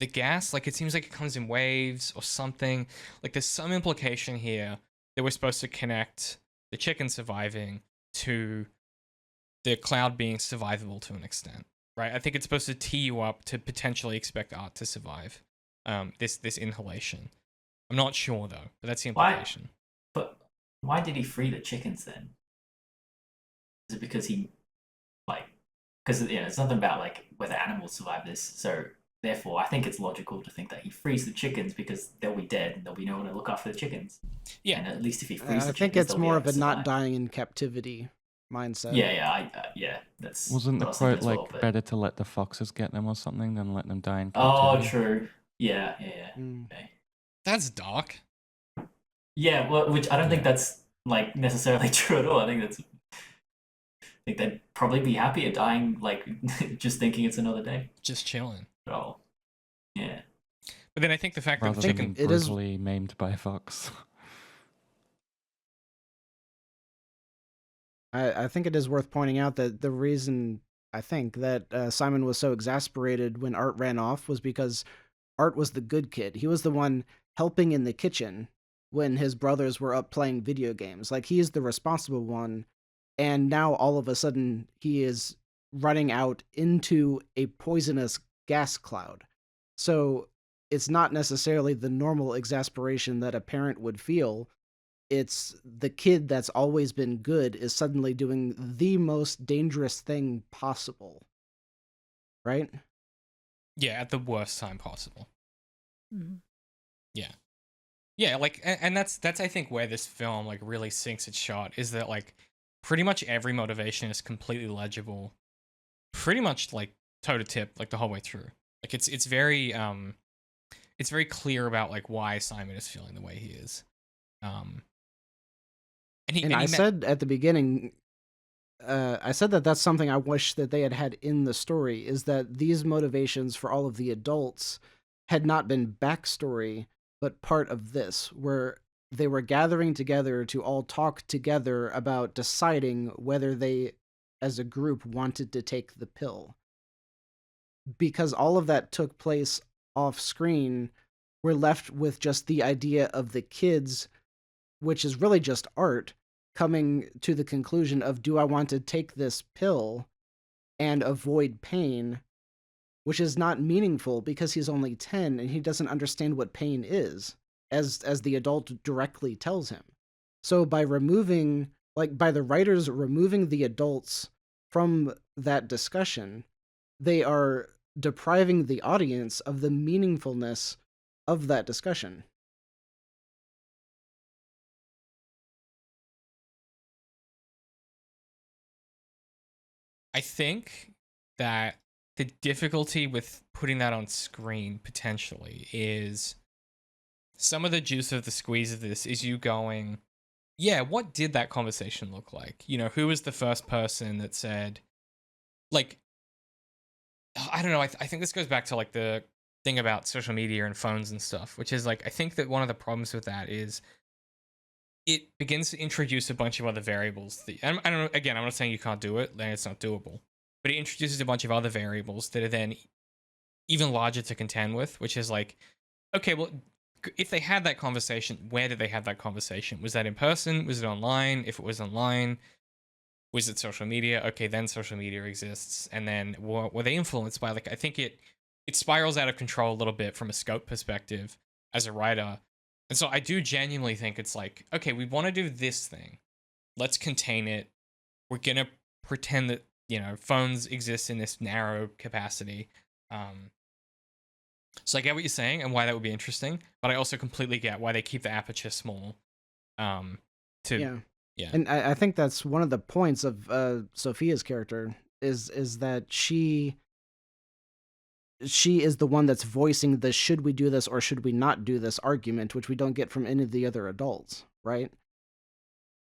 the gas. Like it seems like it comes in waves or something. Like there's some implication here that we're supposed to connect the chicken surviving to the cloud being survivable to an extent, right? I think it's supposed to tee you up to potentially expect Art to survive this inhalation. I'm not sure though, but that's the implication. But why did he free the chickens then? Is it because it's nothing about like whether animals survive this, so therefore I think it's logical to think that he frees the chickens because they'll be dead and there'll be no one to look after the chickens. Yeah, and at least if he frees the I chickens, think it's more of a survive. not dying in captivity mindset. Yeah, that's wasn't the what I was quote thinking as like well, better to let the foxes get them or something than let them die in Oh, captivity? true. Yeah. Okay. That's dark. Yeah, well, which I don't think that's like necessarily true at all. I think they'd probably be happier dying, like just thinking it's another day. Just chilling. Oh, yeah. But then I think the fact that Rather the chicken... than brutally maimed by a fox. I think it is worth pointing out that the reason I think that Simon was so exasperated when Art ran off was because Art was the good kid. He was the one helping in the kitchen when his brothers were up playing video games. Like, he's the responsible one, and now all of a sudden he is running out into a poisonous gas cloud. So it's not necessarily the normal exasperation that a parent would feel. It's the kid that's always been good is suddenly doing the most dangerous thing possible. Right? Yeah, at the worst time possible. Mm-hmm. Yeah, like, and that's I think where this film like really sinks its shot, is that like pretty much every motivation is completely legible, pretty much like toe to tip, like the whole way through. Like it's very clear about like why Simon is feeling the way he is. I said at the beginning, I said that that's something I wish that they had in the story, is that these motivations for all of the adults had not been backstory, but part of this, where they were gathering together to all talk together about deciding whether they, as a group, wanted to take the pill. Because all of that took place off screen, we're left with just the idea of the kids, which is really just art, coming to the conclusion of, do I want to take this pill and avoid pain, which is not meaningful because he's only 10 and he doesn't understand what pain is, as the adult directly tells him. So by the writers removing the adults from that discussion, they are depriving the audience of the meaningfulness of that discussion. I think that the difficulty with putting that on screen potentially is some of the juice of the squeeze of this is you going, yeah, what did that conversation look like? You know, who was the first person that said, like, I don't know, I think this goes back to like the thing about social media and phones and stuff, which is like, I think that one of the problems with that is it begins to introduce a bunch of other variables. I don't know, again, I'm not saying you can't do it, then it's not doable, but it introduces a bunch of other variables that are then even larger to contend with, which is like, okay, well, if they had that conversation, where did they have that conversation? Was that in person? Was it online? If it was online, was it social media? Okay, then social media exists. And then were they influenced by, like, I think it spirals out of control a little bit from a scope perspective as a writer. And so I do genuinely think it's like, okay, we want to do this thing. Let's contain it. We're going to pretend that, you know, phones exist in this narrow capacity. So I get what you're saying and why that would be interesting, but I also completely get why they keep the aperture small. Yeah. And I think that's one of the points of Sophia's character is that she is the one that's voicing the should we do this or should we not do this argument, which we don't get from any of the other adults, right?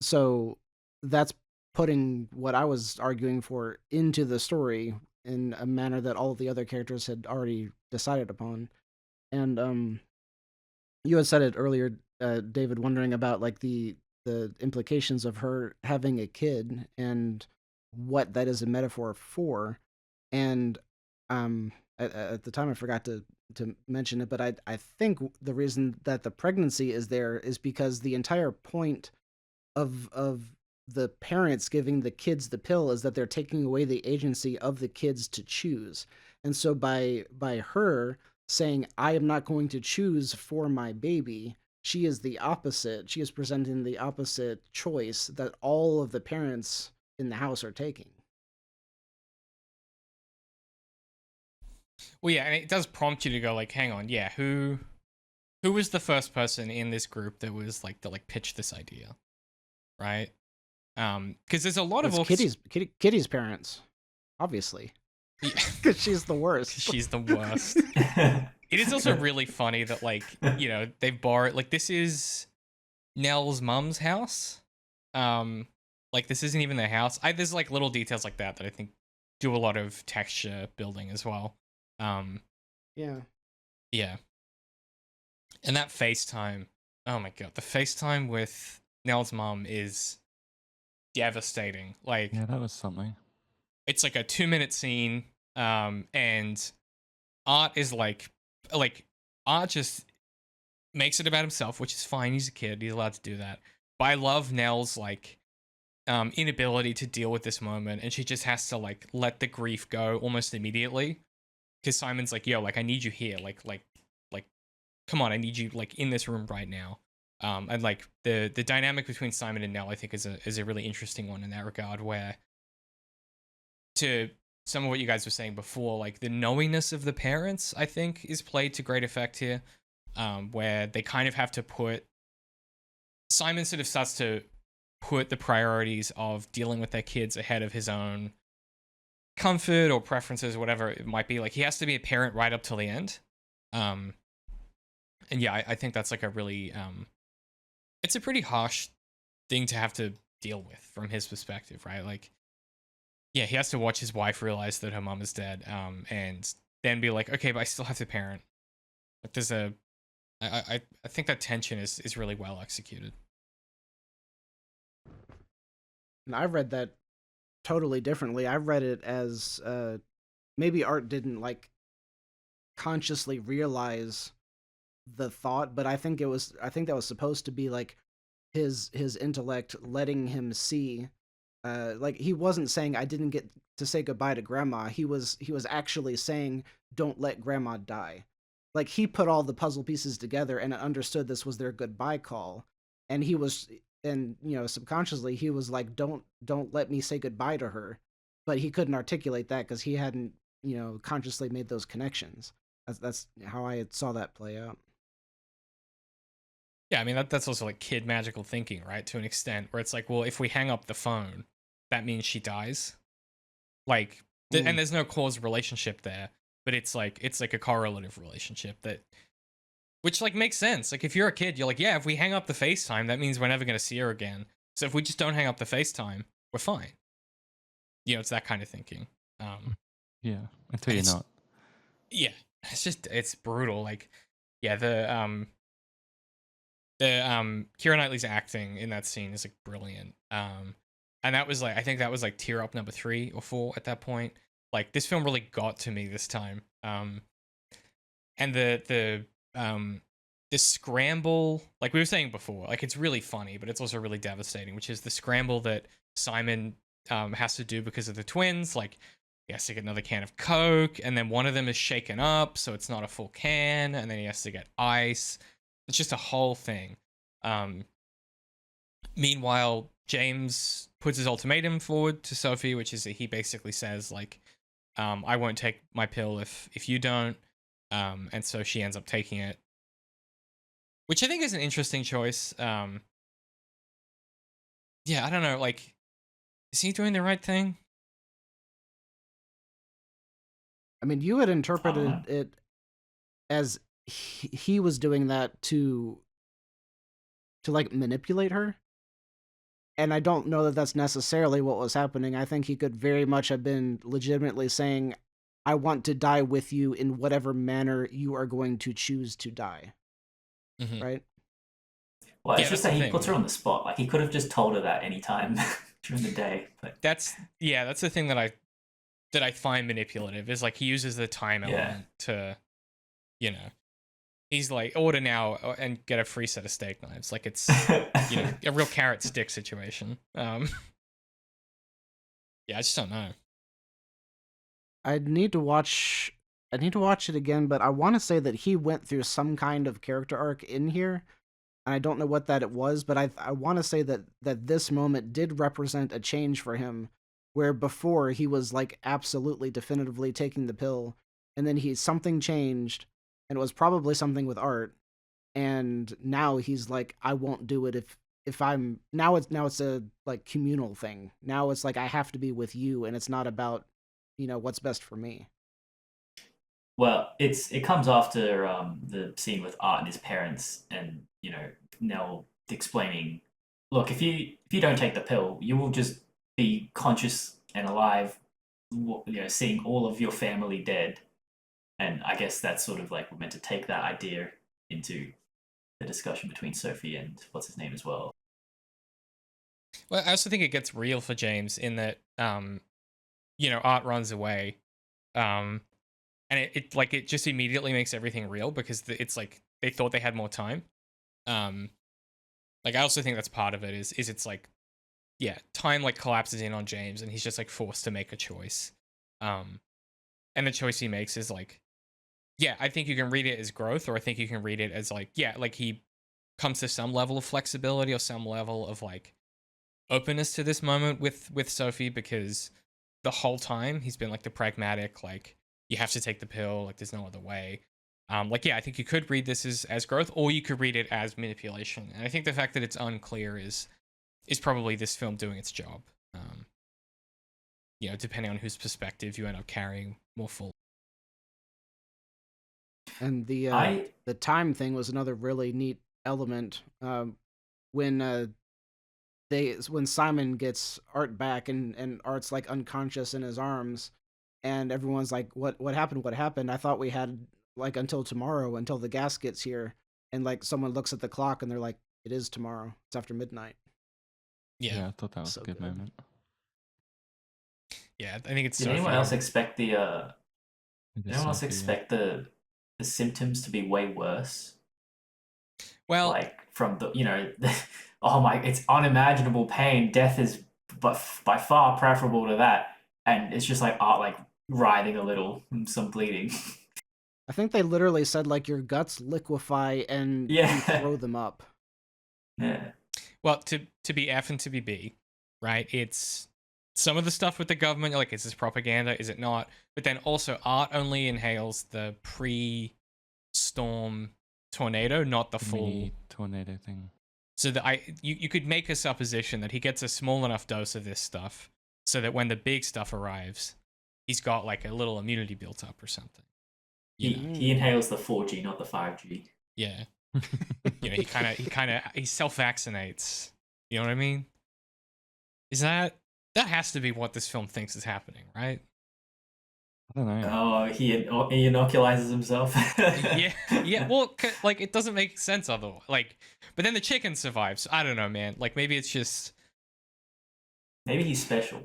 So that's putting what I was arguing for into the story in a manner that all of the other characters had already decided upon. And you had said it earlier, David, wondering about like the implications of her having a kid and what that is a metaphor for. And at the time I forgot to mention it, but I think the reason that the pregnancy is there is because the entire point of the parents giving the kids the pill is that they're taking away the agency of the kids to choose. And so by her saying, I am not going to choose for my baby, she is the opposite. She is presenting the opposite choice that all of the parents in the house are taking. Well, yeah, and it does prompt you to go like, hang on, yeah, who was the first person in this group that was like, that like pitched this idea, right? Because there's a lot of Kitty's parents, obviously, because she's the worst. She's the worst. It is also really funny that, like, you know, they've borrowed, like, this is Nell's mum's house. Like, this isn't even their house. There's like little details like that I think do a lot of texture building as well. Yeah. And that FaceTime, oh my god, the FaceTime with Nell's mum is devastating. Like, yeah, that was something. It's like a 2-minute scene, and Art is like Art just makes it about himself, which is fine. He's a kid; he's allowed to do that. But I love Nell's like inability to deal with this moment, and she just has to like let the grief go almost immediately. Because Simon's like, "Yo, like I need you here, like, come on, I need you like in this room right now." And like the dynamic between Simon and Nell, I think is a really interesting one in that regard, where to some of what you guys were saying before, like the knowingness of the parents, I think, is played to great effect here, where they kind of have to put, Simon sort of starts to put the priorities of dealing with their kids ahead of his own comfort or preferences, whatever it might be. Like, he has to be a parent right up till the end. And yeah, I think that's like a really, it's a pretty harsh thing to have to deal with from his perspective, right? Like, yeah, he has to watch his wife realize that her mom is dead, and then be like, okay, but I still have to parent. Like, there's I think that tension is really well executed. And I read that totally differently. I read it as maybe Art didn't like consciously realize the thought, but I think that was supposed to be like his intellect letting him see. Like he wasn't saying I didn't get to say goodbye to grandma. He was actually saying don't let grandma die. Like he put all the puzzle pieces together and understood this was their goodbye call, and subconsciously he was like don't let me say goodbye to her, but he couldn't articulate that because he hadn't consciously made those connections. That's how I saw that play out. Yeah, I mean that's also like kid magical thinking, right? To an extent, where it's like, well, if we hang up the phone, that means she dies. Like, and there's no cause relationship there, but it's like a correlative relationship which like makes sense. Like if you're a kid, you're like, yeah, if we hang up the FaceTime, that means we're never gonna see her again. So if we just don't hang up the FaceTime, we're fine. It's that kind of thinking. Yeah, until you're not. Yeah, it's brutal. Like, yeah, the Keira Knightley's acting in that scene is like brilliant. And that was like, I think that was like tier up number 3 or 4 at that point. Like this film really got to me this time. And the scramble, like we were saying before, like it's really funny, but it's also really devastating, which is the scramble that Simon has to do because of the twins. Like he has to get another can of Coke, and then one of them is shaken up, so it's not a full can, and then he has to get ice. It's just a whole thing. Meanwhile, James puts his ultimatum forward to Sophie, which is that he basically says like, I won't take my pill if you don't. And so she ends up taking it, which I think is an interesting choice. Yeah, I don't know. Like, is he doing the right thing? I mean, you had interpreted it as he was doing that to like manipulate her. And I don't know that that's necessarily what was happening. I think he could very much have been legitimately saying, I want to die with you in whatever manner you are going to choose to die. Mm-hmm. Right? Well, it's just that he puts her on the spot. Like, he could have just told her that anytime during the day. But that's the thing that I find manipulative, is like he uses the time element to, he's like, order now and get a free set of steak knives. Like it's, a real carrot stick situation. Yeah, I just don't know. I need to watch it again, but I want to say that he went through some kind of character arc in here, and I don't know what that it was, but I want to say that this moment did represent a change for him, where before he was like absolutely definitively taking the pill, and then something changed, and it was probably something with art, and now he's like, I won't do it if I'm now it's a like communal thing. Now it's like I have to be with you, and it's not about what's best for me. Well, it comes after the scene with Art and his parents, and Nell explaining, look, if you don't take the pill, you will just be conscious and alive, seeing all of your family dead. And I guess that's sort of like we're meant to take that idea into the discussion between Sophie and what's his name as well. Well, I also think it gets real for James in that, Art runs away, and it just immediately makes everything real because it's like they thought they had more time. Like I also think that's part of it is it's like, yeah, time like collapses in on James and he's just like forced to make a choice. And the choice he makes is like, yeah, I think you can read it as growth, or I think you can read it as like, yeah, like he comes to some level of flexibility or some level of like openness to this moment with Sophie, because the whole time he's been like the pragmatic, like you have to take the pill, like there's no other way. Like, yeah, I think you could read this as growth, or you could read it as manipulation. And I think the fact that it's unclear is probably this film doing its job. Depending on whose perspective you end up carrying more full. And the time thing was another really neat element. When Simon gets Art back and Art's like unconscious in his arms, and everyone's like, what happened? I thought we had like until tomorrow, until the gas gets here. And like someone looks at the clock and they're like, it is tomorrow. It's after midnight. Yeah, I thought that was So a good moment. Yeah, I think it's. Did anyone else expect the the symptoms to be way worse. Well, Like from the, oh my, it's unimaginable pain. Death is but by far preferable to that, and it's just like writhing a little, some bleeding. I think they literally said like your guts liquefy and you Yeah. throw them up. Yeah. well, to be F and to be B, right? It's some of the stuff with the government, you're like, is this propaganda? Is it not? But then also, Art only inhales the pre-storm tornado, not the full Mini tornado thing. So that you could make a supposition that he gets a small enough dose of this stuff, so that when the big stuff arrives, he's got like a little immunity built up or something. He inhales the 4G, not the 5G. Yeah. He self-vaccinates. You know what I mean? That has to be what this film thinks is happening, right? I don't know. Oh, he inoculizes himself. yeah. Well, like it doesn't make sense otherwise. Like, but then the chicken survives. I don't know, man. Like maybe it's just. Maybe he's special.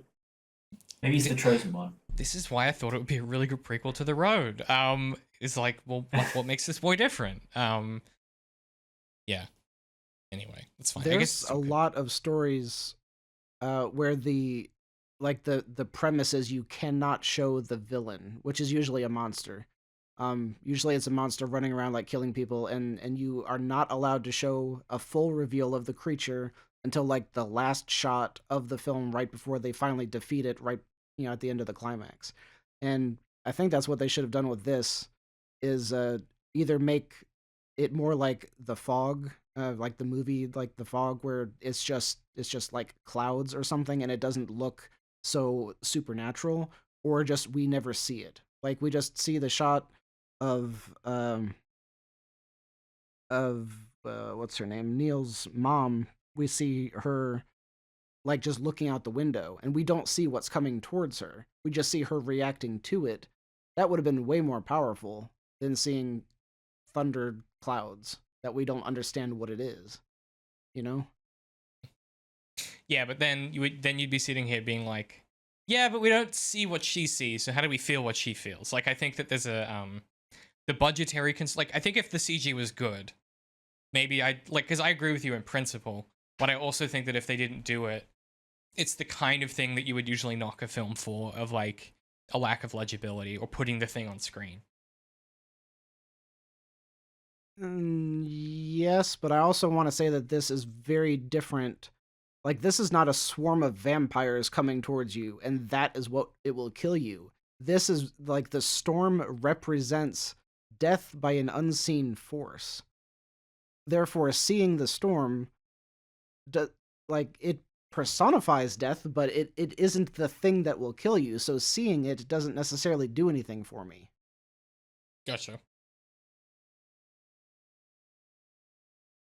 Maybe he's the chosen one. This is why I thought it would be a really good prequel to The Road. It's like, well, what makes this boy different? Yeah. Anyway, that's fine. There's a lot of stories where the premise is you cannot show the villain, which is usually a monster. Usually it's a monster running around like killing people, and you are not allowed to show a full reveal of the creature until like the last shot of the film, right before they finally defeat it, right, at the end of the climax. And I think that's what they should have done with this, is either make it more like The Fog, like the movie, like The Fog, where it's just like clouds or something, and it doesn't look so supernatural, or just we never see it. Like we just see the shot of what's her name, Neil's mom. We see her like just looking out the window, and we don't see what's coming towards her. We just see her reacting to it. That would have been way more powerful than seeing thunder clouds that we don't understand what it is, Yeah, but then you'd be sitting here being like, yeah, but we don't see what she sees, so how do we feel what she feels? Like I think that there's a the budgetary like I think if the CG was good, maybe because I agree with you in principle, but I also think that if they didn't do it, it's the kind of thing that you would usually knock a film for, of like a lack of legibility or putting the thing on screen. Yes, but I also want to say that this is very different. Like, this is not a swarm of vampires coming towards you, and that is what it will kill you. This is like the storm represents death by an unseen force. Therefore, seeing the storm, it personifies death, but it isn't the thing that will kill you. So seeing it doesn't necessarily do anything for me. Gotcha.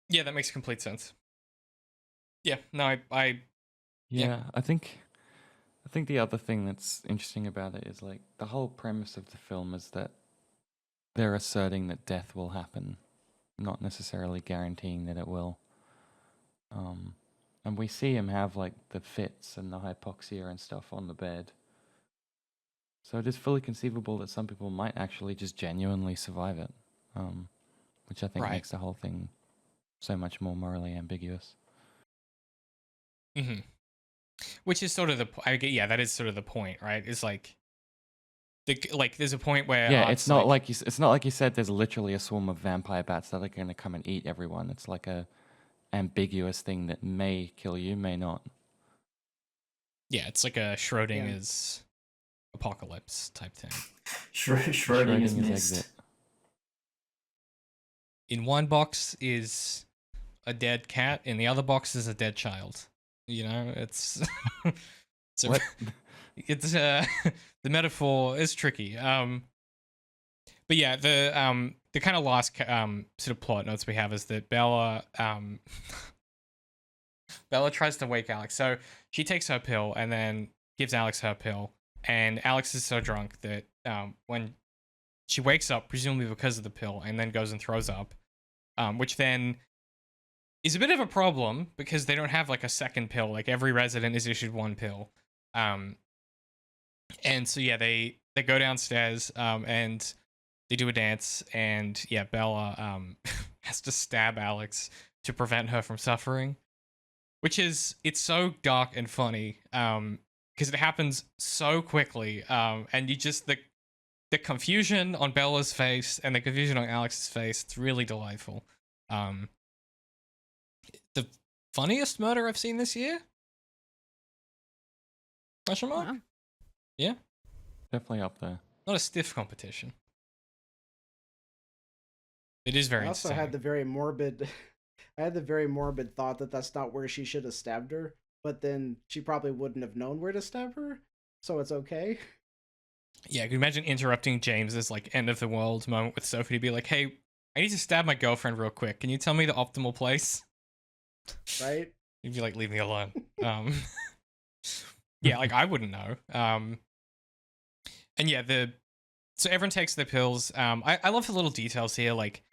Yeah, that makes complete sense. Yeah, no, I Yeah, I think the other thing that's interesting about it is like the whole premise of the film is that they're asserting that death will happen, not necessarily guaranteeing that it will. And we see him have like the fits and the hypoxia and stuff on the bed. So it is fully conceivable that some people might actually just genuinely survive it, which I think makes the whole thing so much more morally ambiguous. Mm-hmm. Which is sort of that is sort of the point, right? It's like there's a point where it's not like you said. There's literally a swarm of vampire bats that are going to come and eat everyone. It's like a ambiguous thing that may kill you, may not. Yeah, it's like a Schrodinger's apocalypse type thing. Schrodinger's exit. In one box is a dead cat, in the other box is a dead child. It's it's the metaphor is tricky. But yeah, the kind of last sort of plot notes we have is that Bella tries to wake Alex. So she takes her pill and then gives Alex her pill, and Alex is so drunk that when she wakes up, presumably because of the pill, and then goes and throws up, which then is a bit of a problem because they don't have like a second pill. Like every resident is issued one pill. And so yeah, they go downstairs and they do a dance, and yeah, Bella has to stab Alex to prevent her from suffering, which is, it's so dark and funny because it happens so quickly, and you just the confusion on Bella's face and the confusion on Alex's face, it's really delightful. The funniest murder I've seen this year? Question mark? Wow. Yeah, Definitely up there. not a stiff competition. It is very I also entertaining. had the very morbid, I had the very morbid thought that that's not where she should have stabbed her, but then she probably wouldn't have known where to stab her, so it's okay. Yeah, can you imagine interrupting James's like end of the world moment with Sophie to be like, "Hey, I need to stab my girlfriend real quick. Can you tell me the optimal place?" Right? You'd be like, "Leave me alone." Yeah, like I wouldn't know. And yeah, so everyone takes their pills. I love the little details here. Like,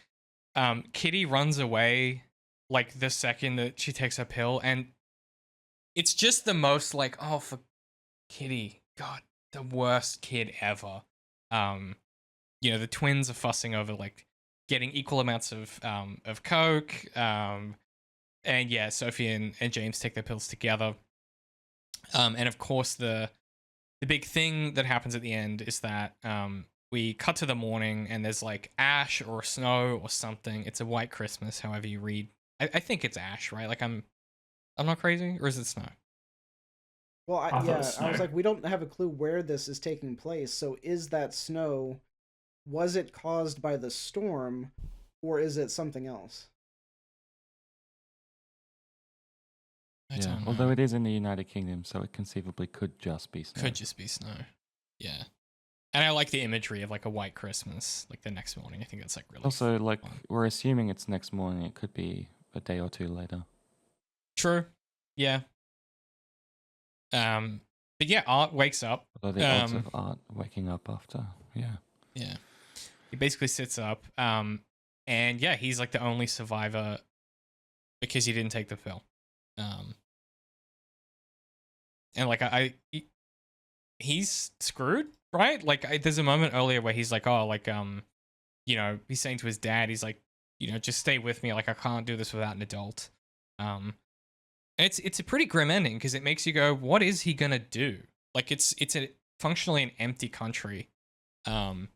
Kitty runs away like the second that she takes her pill, and it's just the most like, oh, for Kitty, God, the worst kid ever. The twins are fussing over like getting equal amounts of coke. And yeah, Sophie and James take their pills together. And of course the big thing that happens at the end is that we cut to the morning and there's like ash or snow or something. It's a white Christmas, however you read. I think it's ash, right? Like I'm not crazy, or is it snow? Well, I thought it yeah, was I was snow. like, we don't have a clue where this is taking place. So is that snow, was it caused by the storm, or is it something else? I Yeah, don't know. although it is in the United Kingdom, so it conceivably could just be snow. Could just be snow. Yeah. And I like the imagery of like a white Christmas, like the next morning. I think that's like really Also, like, fun. we're assuming it's next morning. It could be a day or two later. True. Yeah. But yeah, Art wakes up. Although the odds of Art waking up after, yeah. Yeah. He basically sits up. And yeah, he's like the only survivor because he didn't take the pill. And like he's screwed, right? Like there's a moment earlier where he's like, oh, like he's saying to his dad, he's like, just stay with me. Like I can't do this without an adult. And it's a pretty grim ending because it makes you go, what is he gonna do? Like it's a functionally an empty country. There's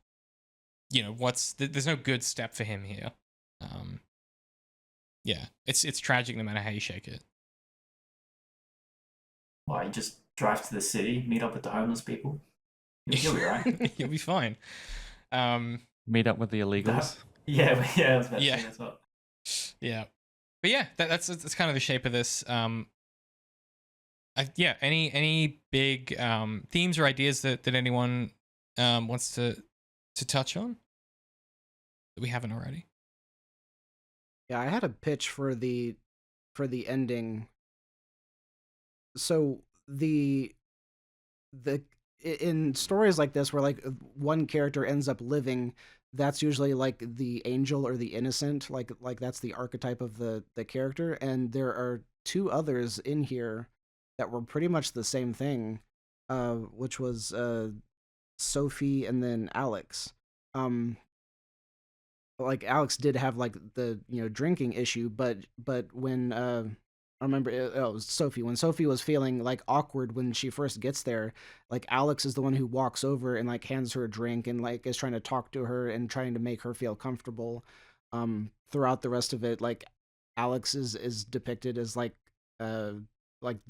no good step for him here. Yeah, it's tragic no matter how you shake it. Why, you just drive to the city, meet up with the homeless people? You'll be right. You'll be fine. Meet up with the illegals. Yeah, I was about to Yeah. say that's what. Yeah, but yeah, that's kind of the shape of this. Any big themes or ideas that anyone wants to touch on that we haven't already? Yeah, I had a pitch for the ending. So in stories like this where like one character ends up living, that's usually like the angel or the innocent, like that's the archetype of the character, and there are two others in here that were pretty much the same thing, which was Sophie and then Alex. Like Alex did have like the drinking issue, but when I remember it was Sophie, when Sophie was feeling like awkward when she first gets there, like Alex is the one who walks over and like hands her a drink and like is trying to talk to her and trying to make her feel comfortable. Throughout the rest of it, like Alex is depicted as like the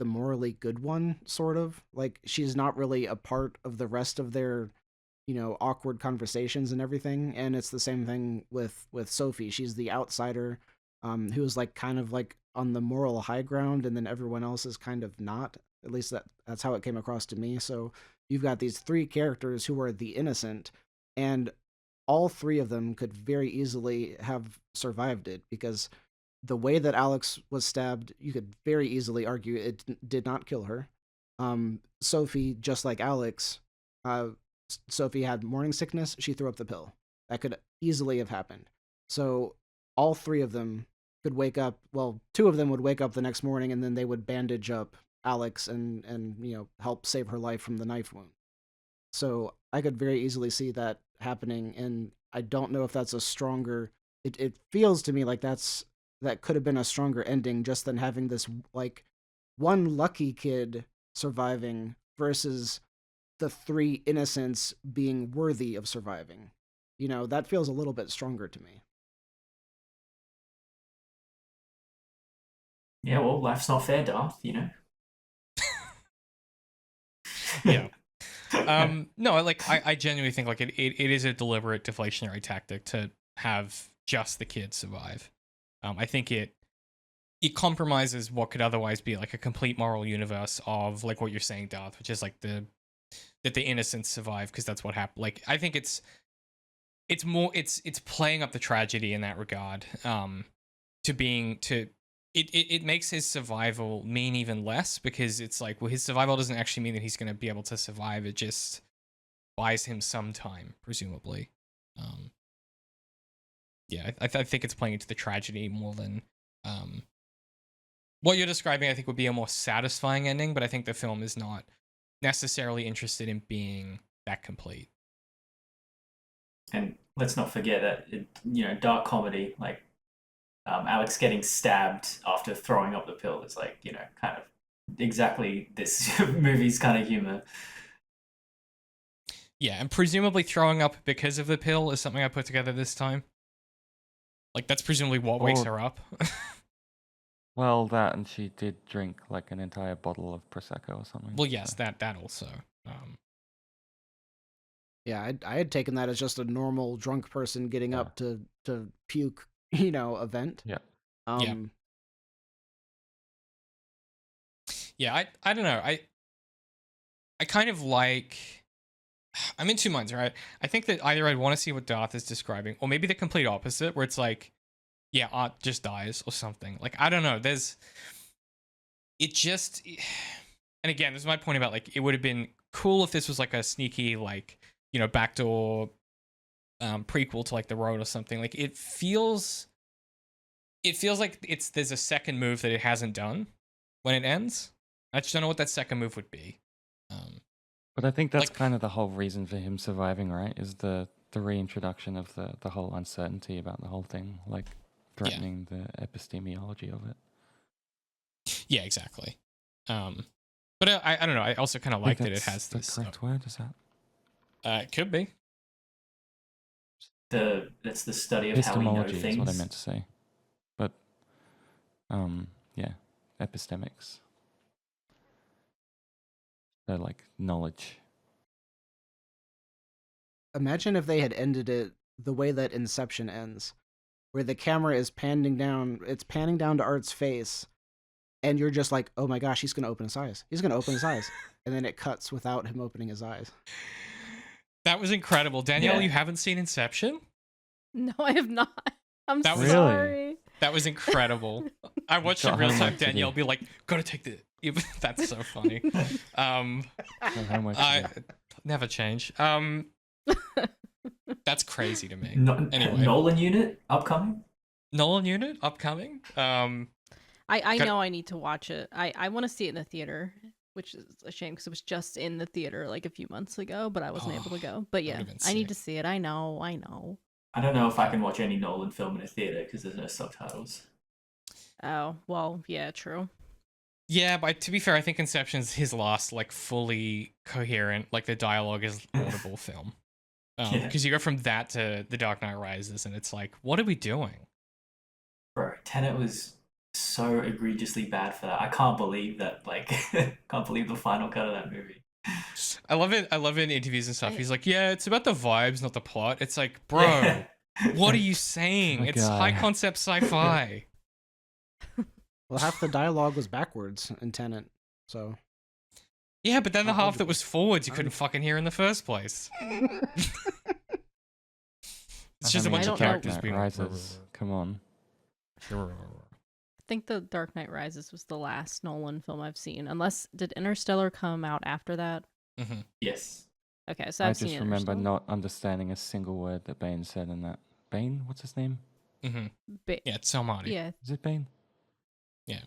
morally good one, sort of. Like she's not really a part of the rest of their awkward conversations and everything. And it's the same thing with Sophie. She's the outsider, who's like kind of like on the moral high ground, and then everyone else is kind of not. At least that's how it came across to me. So you've got these three characters who are the innocent, and all three of them could very easily have survived it, because the way that Alex was stabbed, you could very easily argue it did not kill her. Sophie, just like Alex, Sophie had morning sickness. She threw up the pill. That could easily have happened. So all three of them could wake up. Well, two of them would wake up the next morning, and then they would bandage up Alex and help save her life from the knife wound. So I could very easily see that happening, and I don't know if that's a stronger. It feels to me like that could have been a stronger ending just than having this like one lucky kid surviving versus the three innocents being worthy of surviving. You know, that feels a little bit stronger to me. Yeah, well, life's not fair, Darth, you know? Yeah. No, like I genuinely think like it is a deliberate deflationary tactic to have just the kids survive. I think it compromises what could otherwise be like a complete moral universe of like what you're saying, Darth, which is like that the innocents survive because that's what happened. Like I think it's playing up the tragedy in that regard. It makes his survival mean even less because it's like, well, his survival doesn't actually mean that he's going to be able to survive. It just buys him some time, presumably. Yeah, I think it's playing into the tragedy more than what you're describing. I think would be a more satisfying ending, but I think the film is not necessarily interested in being that complete. And let's not forget that, dark comedy, like Alex getting stabbed after throwing up the pill is like, kind of exactly this movie's kind of humor. Yeah, and presumably throwing up because of the pill is something I put together this time. Like, that's presumably what wakes her up. Well, that, and she did drink like an entire bottle of Prosecco or something. Well, yes, that also. Yeah, I had taken that as just a normal drunk person getting up to puke, event. Yeah. Yeah, I don't know. I kind of like. I'm in two minds, right? I think that either I'd want to see what Darth is describing, or maybe the complete opposite, where it's like, yeah, Art just dies or something. Like, I don't know. And again, this is my point about like, it would have been cool if this was like a sneaky, like, backdoor prequel to like The Road or something. Like, it feels like there's a second move that it hasn't done when it ends. I just don't know what that second move would be. But I think that's like- kind of the whole reason for him surviving, right? Is the reintroduction of the whole uncertainty about the whole thing, like threatening the epistemology of it. Yeah, exactly. But I don't know. I also kind of like that it has the this. correct word, is that? It could be. That's the study of how we know Epistemology things. is what I meant to say. But, yeah, epistemics. They're like knowledge. Imagine if they had ended it the way that Inception ends, where the camera is panning down to Art's face, and you're just like, oh my gosh, he's gonna open his eyes. He's gonna open his eyes. And then it cuts without him opening his eyes. That was incredible. Danielle, Yeah. you haven't seen Inception? No, I have not. I'm That was- sorry. That was incredible. I watched it got real time. homework to Danielle do. be like, gotta take the. That's so funny. Got homework to do. Never change. That's crazy to me. Anyway. Nolan unit upcoming. Nolan unit upcoming. I Got- know I need to watch it. I want to see it in the theater, which is a shame because it was just in the theater like a few months ago, but I wasn't able to go. But yeah, would've been I need to sick. see it. I know. I don't know if I can watch any Nolan film in a theater because there's no subtitles. Oh, well, yeah, true. Yeah, but to be fair, I think Inception's his last like fully coherent, like the dialogue is audible film. Yeah. Because you go from that to The Dark Knight Rises, and it's like, what are we doing? Bro, Tenet was so egregiously bad for that. I can't believe that. Like, can't believe the final cut of that movie. I love it. I love it in interviews and stuff. I- He's like, yeah, it's about the vibes, not the plot. It's like, bro, Yeah. what are you saying? My It's guy. high concept sci-fi. Well, half the dialogue was backwards in Tenet, so. Yeah, but then the Not half that legible. was forwards you couldn't fucking hear in the first place. It's just a bunch of I don't know. characters Knight being Rises. Come on. I think The Dark Knight Rises was the last Nolan film I've seen. Unless, did Interstellar come out after that? Mm-hmm. Yes. Okay, so I I've seen just remember Interstellar. not understanding a single word that Bane said in that. Bane? What's his name? Mm-hmm. Ba- Yeah, it's Salmati. yeah, Is it Bane?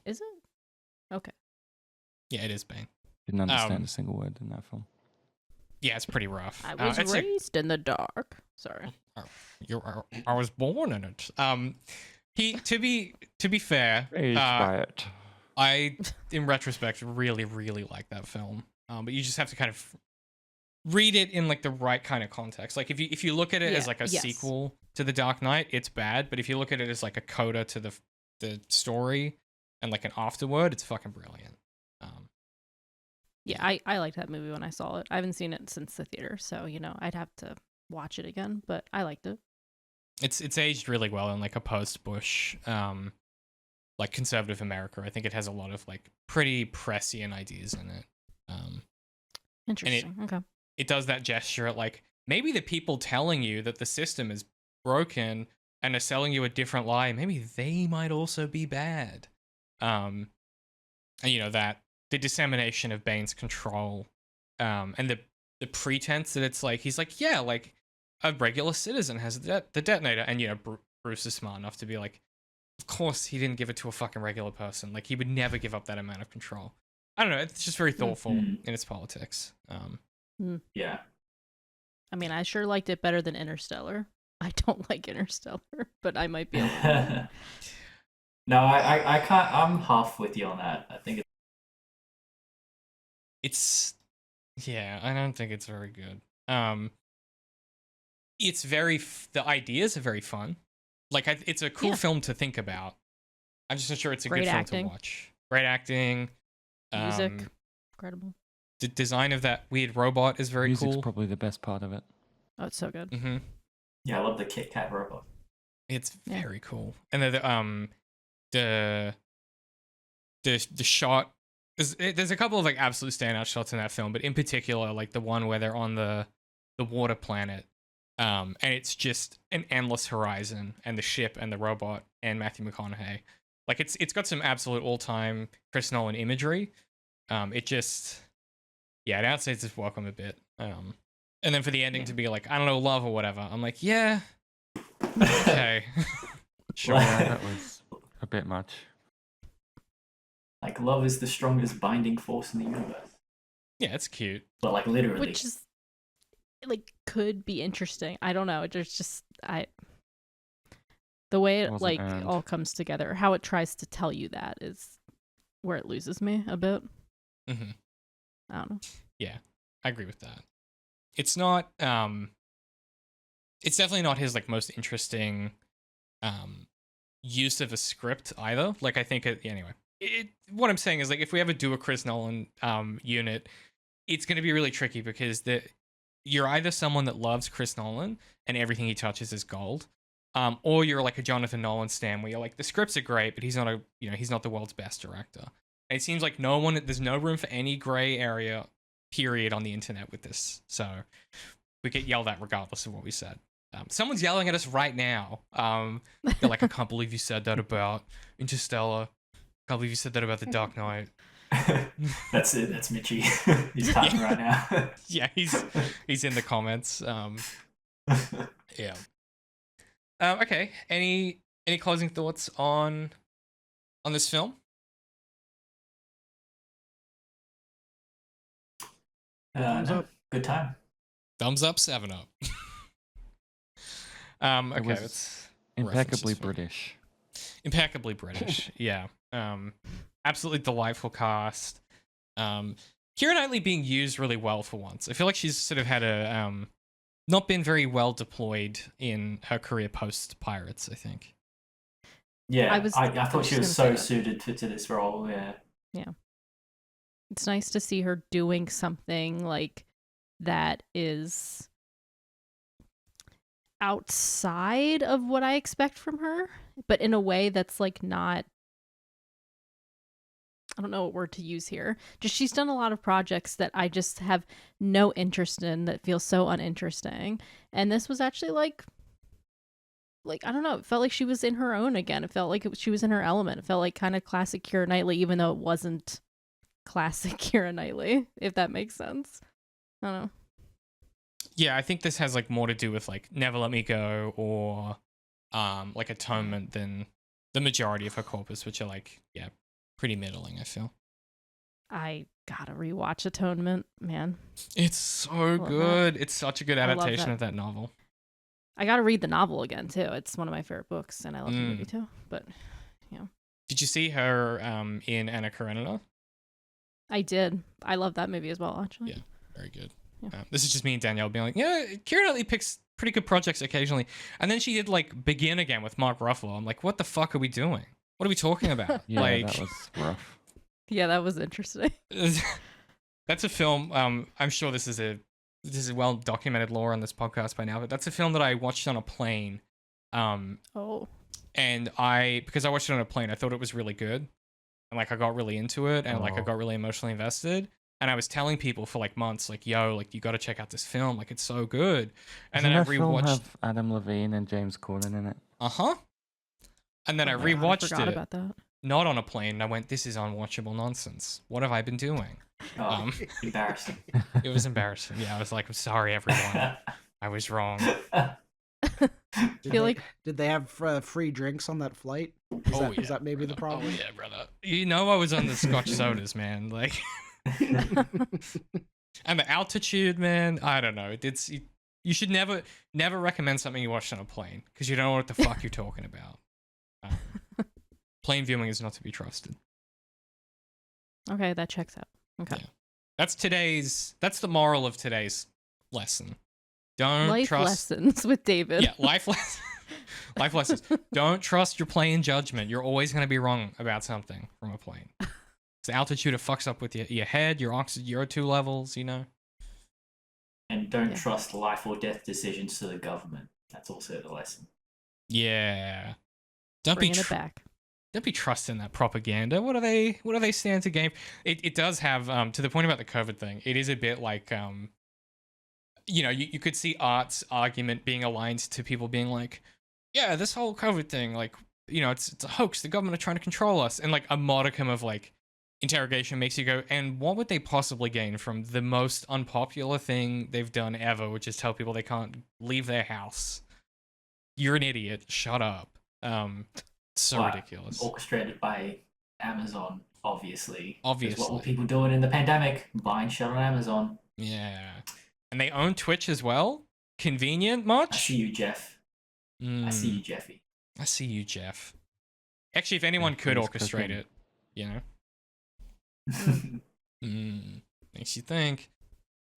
is it? Okay. Yeah, it is Bane. Didn't understand Um, a single word in that film. Yeah, it's pretty rough. I was it's raised in the dark. Sorry. I was born in it. To be fair, Aged by it. I, in retrospect, really, really like that film. But you just have to kind of read it in like the right kind of context. Like if you look at it as like a sequel to The Dark Knight, it's bad. But if you look at it as like a coda to the story and like an afterword, it's fucking brilliant. Yeah, I liked that movie when I saw it. I haven't seen it since the theater, so I'd have to watch it again. But I liked it. It's aged really well in like a post-Bush, like conservative America. I think it has a lot of like pretty prescient ideas in it. Interesting. Okay. It does that gesture at like maybe the people telling you that the system is broken and are selling you a different lie, maybe they might also be bad. And that the dissemination of Bane's control, and the pretense that it's like he's like, yeah, like a regular citizen has the detonator, and Bruce is smart enough to be like, of course he didn't give it to a fucking regular person. Like he would never give up that amount of control. I don't know. It's just very thoughtful in its politics. Yeah. I mean, I sure liked it better than Interstellar. I don't like Interstellar, but I might be able to. No, I can't. I'm half with you on that. I think yeah, I don't think it's very good. It's very the ideas are very fun. Like it's a cool film to think about. I'm just not sure it's a good film to watch. Great acting, music, incredible. The design of that weird robot is very Music's cool. Probably the best part of it. Oh, it's so good. Mm-hmm. Yeah, I love the Kit Kat robot. It's very cool, and the shot. There's a couple of like absolute standout shots in that film, but in particular, like the one where they're on the water planet, and it's just an endless horizon, and the ship and the robot and Matthew McConaughey. Like it's got some absolute all-time Chris Nolan imagery. It outstays its welcome a bit. And then for the ending to be like, I don't know, love or whatever. I'm like, yeah, okay, sure. Yeah, that was a bit much. Like, love is the strongest binding force in the universe. Yeah, it's cute. But like literally, Which is like could be interesting. I don't know. There's just the way it like all comes together, how it tries to tell you that is where it loses me a bit. Mm-hmm. I don't know. Yeah, I agree with that. It's not. It's definitely not his like most interesting use of a script either. Like I think anyway. What I'm saying is like if we ever do a Chris Nolan unit, it's going to be really tricky because you're either someone that loves Chris Nolan and everything he touches is gold, or you're like a Jonathan Nolan stan where you're like the scripts are great, but he's not he's not the world's best director. And it seems like there's no room for any gray area period on the internet with this, so we get yelled at regardless of what we said. Someone's yelling at us right now. They're like, I can't believe you said that about Interstellar. I can't believe you said that about The Dark Knight. That's it. That's Mitchie. He's typing right now. Yeah, he's in the comments. Yeah. Okay. Any closing thoughts on this film? Thumbs up. Good time. Thumbs up, 7 up. Okay, it's impeccably British. Impeccably British, yeah. Absolutely delightful cast. Keira Knightley being used really well for once. I feel like she's sort of had a not been very well deployed in her career post Pirates, I think. Yeah, I thought she was so suited to this role. Yeah. Yeah. It's nice to see her doing something like that is outside of what I expect from her, but in a way that's like not, I don't know what word to use here. Just she's done a lot of projects that I just have no interest in, that feel so uninteresting. And this was actually like I don't know, it felt like she was in her own again. It felt like she was in her element. It felt like kind of classic Keira Knightley, even though it wasn't classic Keira Knightley, if that makes sense. I don't know. Yeah, I think this has like more to do with like Never Let Me Go or like Atonement than the majority of her corpus, which are like, yeah, pretty middling, I feel. I gotta rewatch Atonement, man. It's so love that. good. It's such a good I love adaptation that. of that novel. I gotta read the novel again too. It's one of my favorite books, and I love the movie too. But Did you see her in Anna Karenina? I did. I love that movie as well, actually. Yeah. Very good. Yeah. This is just me and Danielle being like, yeah, Keira Knightley picks pretty good projects occasionally. And then she did like Begin Again with Mark Ruffalo. I'm like, what the fuck are we doing? What are we talking about? Yeah, like, that was rough. Yeah, that was interesting. that's a film. I'm sure this is well documented lore on this podcast by now, but that's a film that I watched on a plane. Oh. And because I watched it on a plane, I thought it was really good. And like I got really into it and like I got really emotionally invested. And I was telling people for like months, like, yo, like you got to check out this film, like it's so good. And Doesn't then I that film rewatched. have Adam Levine and James Corden in it? And then I Oh my God, rewatched I forgot it, about that. not on a plane. And I went, this is unwatchable nonsense. What have I been doing? Oh, embarrassing. It was embarrassing. Yeah, I was like, I'm sorry, everyone. I was wrong. Did they have free drinks on that flight? Is that maybe the problem? Oh yeah, brother. You know I was on the Scotch sodas, man. Like, and the altitude, man. I don't know. You should never recommend something you watched on a plane because you don't know what the fuck you're talking about. Plane viewing is not to be trusted. Okay, that checks out. Okay. Yeah. That's the moral of today's lesson. Don't Life trust lessons with David. Yeah, life lessons. Life lessons. Don't trust your plane judgment. You're always going to be wrong about something from a plane. The altitude, it fucks up with your head, your oxygen, your O2 levels, you know. And don't trust life or death decisions to the government. That's also the lesson. Yeah. Don't Bringing it back. Don't be trusting that propaganda. What do they stand to gain? It does have to the point about the COVID thing. It is a bit like you know, you could see Art's argument being aligned to people being like, yeah, this whole COVID thing, like, you know, it's a hoax. The government are trying to control us. And like a modicum of like interrogation makes you go, and what would they possibly gain from the most unpopular thing they've done ever, which is tell people they can't leave their house? You're an idiot. Shut up. So ridiculous. Orchestrated by Amazon, obviously. Obviously. What were people doing in the pandemic? Buying shit on Amazon. Yeah. And they own Twitch as well? Convenient much? I see you, Jeff. I see you, Jeffy. I see you, Jeff. Actually, if anyone could orchestrate it, you know? Makes you think.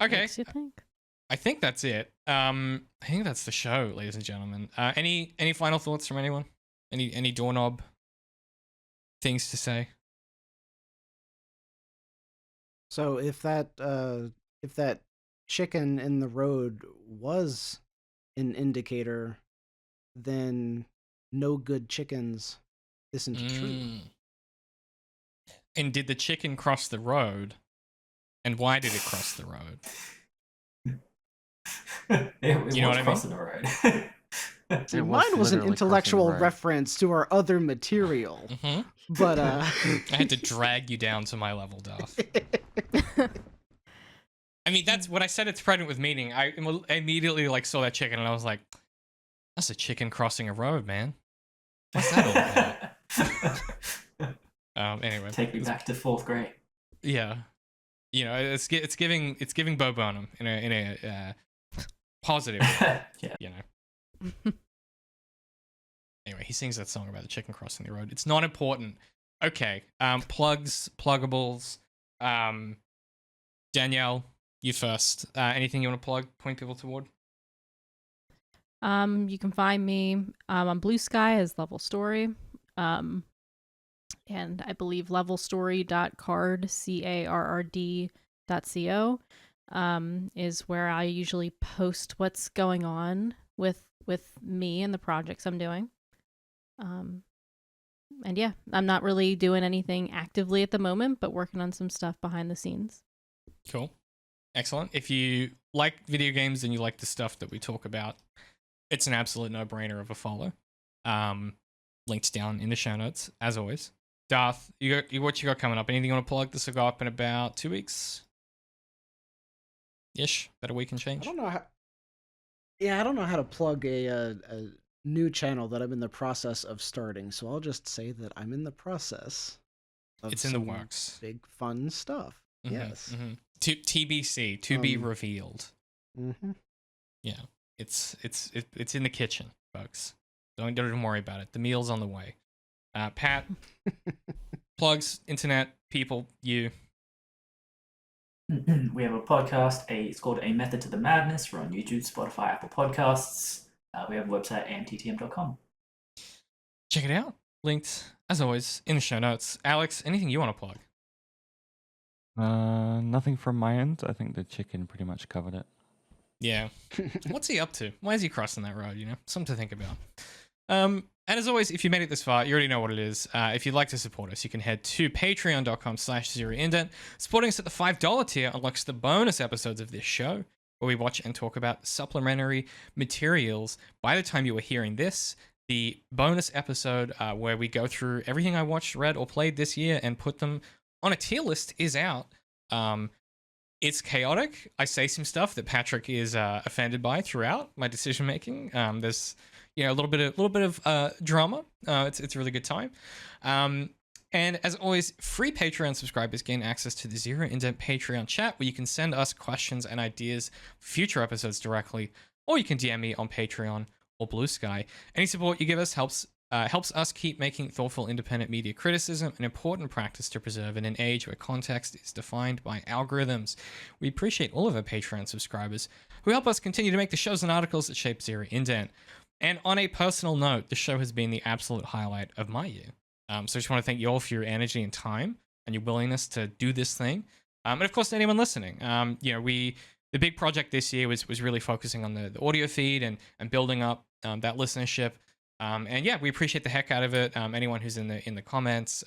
Okay. Makes you think. I think that's it. I think that's the show, ladies and gentlemen. Any final thoughts from anyone? Any doorknob things to say? So if that chicken in the road was an indicator, then no good chickens isn't true. And did the chicken cross the road? And why did it cross the road? It you know what I crossing mean? the road. See, mine was an intellectual reference to our other material, but I had to drag you down to my level, Duff. I mean, that's what I said. It's pregnant with meaning. I immediately like saw that chicken, and I was like, "That's a chicken crossing a road, man." What's that all about? Anyway, take me back to 4th grade. Yeah, you know, it's giving Bo Burnham in a positive way, yeah. You know. Anyway, he sings that song about the chicken crossing the road. It's not important. Okay. Pluggables. Danielle, you first. Anything you want to plug? Point people toward? You can find me on Blue Sky as Level Story. And I believe levelstory.card, CARRD.co, is where I usually post what's going on with me and the projects I'm doing. And yeah, I'm not really doing anything actively at the moment, but working on some stuff behind the scenes. Cool. Excellent. If you like video games and you like the stuff that we talk about, it's an absolute no-brainer of a follow. Links down in the show notes, as always. Darth, what you got coming up? Anything you want to plug? This will go up in about 2 weeks. Ish. About a week and change. I don't know how to plug a new channel that I'm in the process of starting, so I'll just say that I'm in the process. of It's in the some works. big fun stuff. Yes. To TBC, to be revealed. Yeah, it's in the kitchen, folks. Don't even worry about it. The meal's on the way. Pat, plugs, internet, people, you. We have a podcast. It's called A Method to the Madness. We're on YouTube, Spotify, Apple Podcasts. We have a website, amttm.com. Check it out. Linked, as always, in the show notes. Alex, anything you want to plug? Nothing from my end. I think the chicken pretty much covered it. Yeah. What's he up to? Why is he crossing that road, you know? Something to think about. And as always, if you made it this far, you already know what it is. If you'd like to support us, you can head to patreon.com/zeroindent. Supporting us at the $5 tier unlocks the bonus episodes of this show, where we watch and talk about supplementary materials. By the time you are hearing this, the bonus episode where we go through everything I watched, read, or played this year and put them on a tier list is out. It's chaotic. I say some stuff that Patrick is offended by throughout my decision making. There's a little bit of drama. It's a really good time. And as always, free Patreon subscribers gain access to the Zero Indent Patreon chat, where you can send us questions and ideas for future episodes directly, or you can DM me on Patreon or Blue Sky. Any support you give us helps us keep making thoughtful, independent media criticism an important practice to preserve in an age where context is defined by algorithms. We appreciate all of our Patreon subscribers who help us continue to make the shows and articles that shape Zero Indent. And on a personal note, the show has been the absolute highlight of my year. So I just want to thank you all for your energy and time and your willingness to do this thing. And of course, to anyone listening, the big project this year was really focusing on the audio feed and building up that listenership. And yeah, we appreciate the heck out of it. Anyone who's in the comments,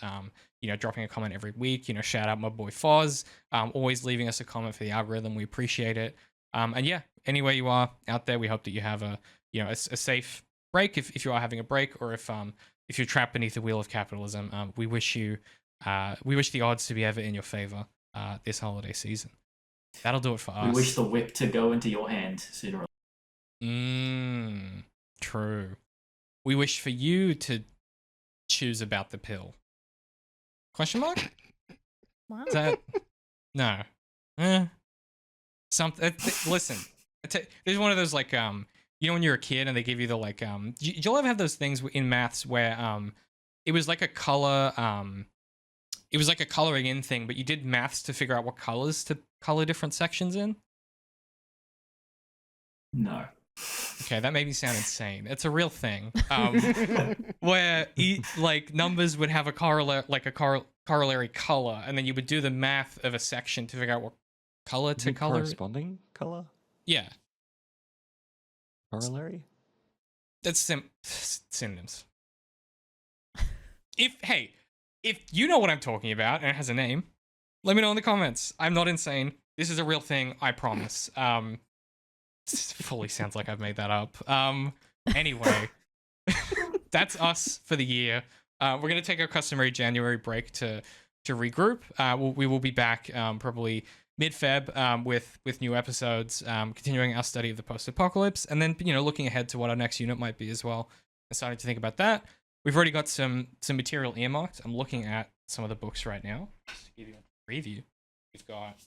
dropping a comment every week, shout out my boy Foz, always leaving us a comment for the algorithm. We appreciate it. And yeah, anywhere you are out there, we hope that you have a safe break if you are having a break, or if you're trapped beneath the wheel of capitalism. We wish the odds to be ever in your favor this holiday season. That'll do it for us. We wish the whip to go into your hand sooner or later. True. We wish for you to choose about the pill. Question mark? Wow. Is that... No. Listen. There's one of those, like, when you're a kid and they give you the, like, you'll ever have those things in maths where, it was like a color, it was like a coloring in thing, but you did maths to figure out what colors to color different sections in? No. Okay, that made me sound insane. It's a real thing. Where numbers would have a corollary color, and then you would do the math of a section to figure out what color to color. Corresponding color? Yeah. Corollary? That's synonyms. If you know what I'm talking about and it has a name, let me know in the comments. I'm not insane. This is a real thing, I promise. This fully sounds like I've made that up. Anyway, that's us for the year. We're gonna take our customary January break to regroup. We will be back probably mid-Feb with new episodes, continuing our study of the post-apocalypse, and then looking ahead to what our next unit might be as well. I'm starting to think about that. We've already got some material earmarked. I'm looking at some of the books right now. Just to give you a preview, we've got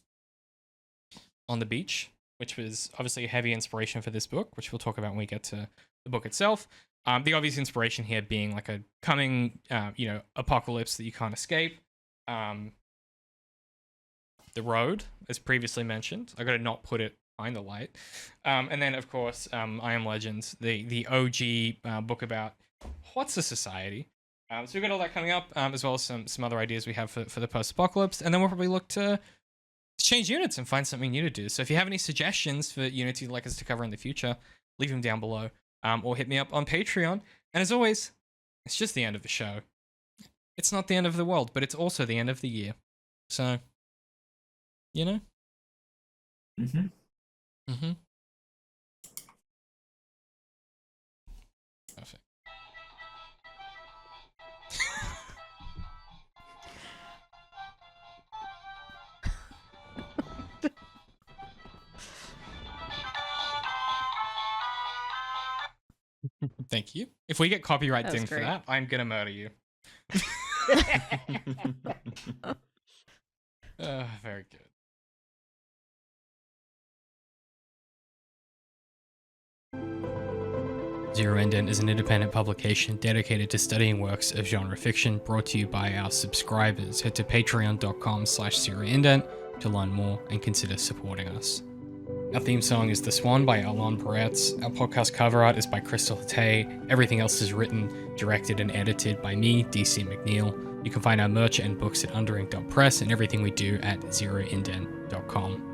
On the Beach, which was obviously a heavy inspiration for this book, which we'll talk about when we get to the book itself. The obvious inspiration here being like a coming, apocalypse that you can't escape. The Road, as previously mentioned. I got to not put it behind the light. And then, of course, I Am Legend, the OG book about what's a society. So we've got all that coming up, as well as some other ideas we have for the post-apocalypse. And then we'll probably look to change units and find something new to do. So if you have any suggestions for units you'd like us to cover in the future, leave them down below, or hit me up on Patreon. And as always, it's just the end of the show. It's not the end of the world, but it's also the end of the year. So, Mm-hmm. Perfect. Thank you. If we get copyright dinged for that, I'm gonna murder you. Very good. Zero Indent is an independent publication dedicated to studying works of genre fiction, brought to you by our subscribers. Head to patreon.com/zeroindent to learn more and consider supporting us. Our theme song is The Swan by Alon Peretz. Our podcast cover art is by Crystal Hatay. Everything else is written, directed, and edited by me, DC McNeil. You can find our merch and books at underink.press and everything we do at zeroindent.com.